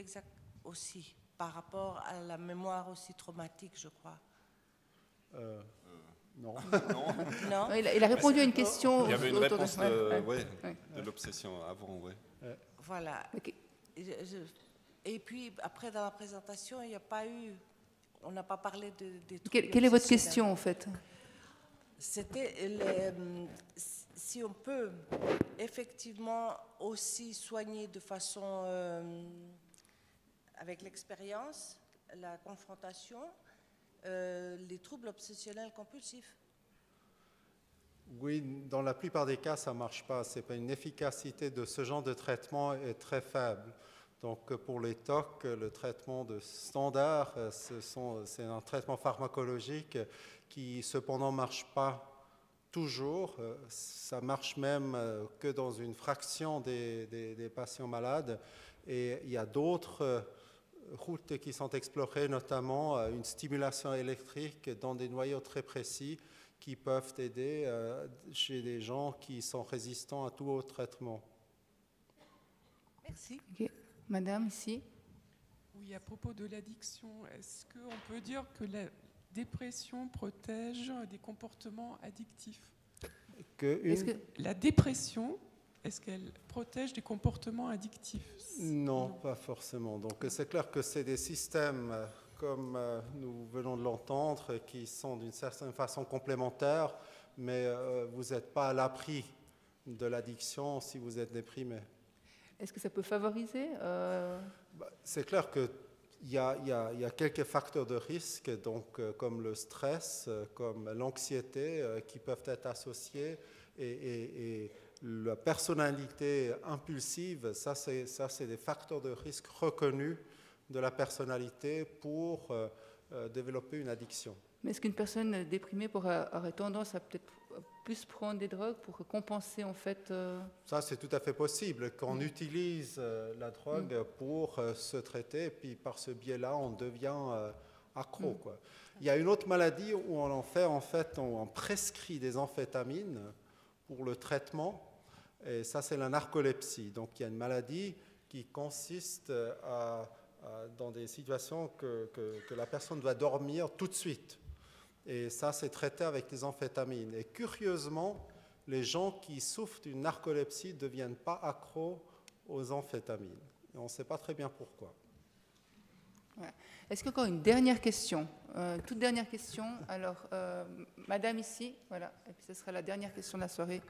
aussi, par rapport à la mémoire aussi traumatique, je crois. Non. Non. Il a répondu à une question. Il y avait une réponse de l'obsession avant, oui. Voilà. Okay. Et puis, après, dans la présentation, il n'y a pas eu... On n'a pas parlé des troubles Quelle est votre question, en fait? C'était si on peut effectivement aussi soigner de façon, avec l'expérience, la confrontation, les troubles obsessionnels compulsifs. Oui, dans la plupart des cas, ça ne marche pas. Une efficacité de ce genre de traitement est très faible. Donc pour les TOC, le traitement de standard, c'est un traitement pharmacologique qui cependant ne marche pas toujours. Ça marche même que dans une fraction des patients malades. Et il y a d'autres routes qui sont explorées, notamment une stimulation électrique dans des noyaux très précis qui peuvent aider chez des gens qui sont résistants à tout autre traitement. Merci. Okay. Madame, ici. Oui, à propos de l'addiction, est-ce qu'on peut dire que la dépression protège des comportements addictifs? La dépression, est-ce qu'elle protège des comportements addictifs? Non, pas forcément. Donc c'est clair que c'est des systèmes, comme nous venons de l'entendre, qui sont d'une certaine façon complémentaires, mais vous n'êtes pas à l'abri de l'addiction si vous êtes déprimé. Est-ce que ça peut favoriser C'est clair qu'il y a quelques facteurs de risque, donc, comme le stress, comme l'anxiété, qui peuvent être associés, et la personnalité impulsive, ça c'est des facteurs de risque reconnus de la personnalité pour développer une addiction. Mais est-ce qu'une personne déprimée aurait tendance à peut-être plus prendre des drogues pour compenser en fait Ça, c'est tout à fait possible, qu'on utilise la drogue pour se traiter, et puis par ce biais-là, on devient accro. Quoi. Il y a une autre maladie où on prescrit des amphétamines pour le traitement, et ça, c'est la narcolepsie. Donc, il y a une maladie qui consiste dans des situations que la personne doit dormir tout de suite. Et ça, c'est traité avec des amphétamines. Et curieusement, les gens qui souffrent d'une narcolepsie ne deviennent pas accros aux amphétamines. Et on ne sait pas très bien pourquoi. Ouais. Est-ce qu'il y a encore une dernière question? Toute dernière question. Alors, madame ici, voilà. Et puis ce sera la dernière question de la soirée.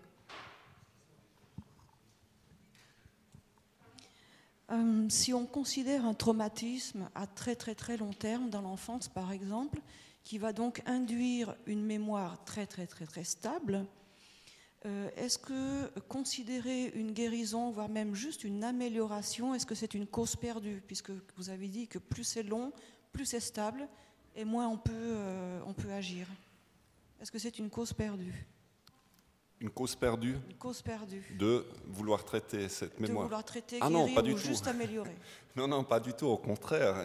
Si on considère un traumatisme à très très très long terme dans l'enfance, par exemple, qui va donc induire une mémoire très très très très stable, est-ce que considérer une guérison, voire même juste une amélioration, est-ce que c'est une cause perdue, puisque vous avez dit que plus c'est long, plus c'est stable, et moins on peut agir. Est-ce que c'est une cause perdue? Une cause perdue? Une cause perdue. De vouloir traiter cette mémoire? De vouloir traiter, guérir, non, pas du ou tout. Juste améliorer? Non, pas du tout, au contraire.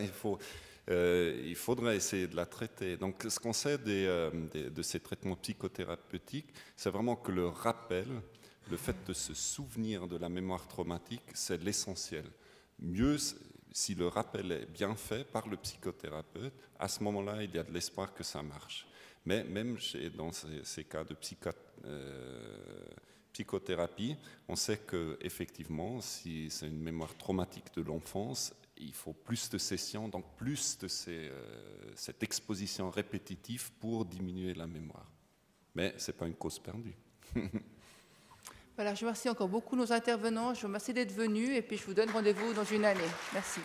il faudrait essayer de la traiter. Donc, ce qu'on sait de ces traitements psychothérapeutiques, c'est vraiment que le rappel, le fait de se souvenir de la mémoire traumatique, c'est l'essentiel. Mieux, si le rappel est bien fait par le psychothérapeute, à ce moment-là, il y a de l'espoir que ça marche. Mais même dans ces cas de psychothérapie, on sait qu'effectivement, si c'est une mémoire traumatique de l'enfance, il faut plus de sessions, donc plus de cette exposition répétitive pour diminuer la mémoire. Mais ce n'est pas une cause perdue. Voilà, je remercie encore beaucoup nos intervenants. Je vous remercie d'être venus et puis je vous donne rendez-vous dans une année. Merci.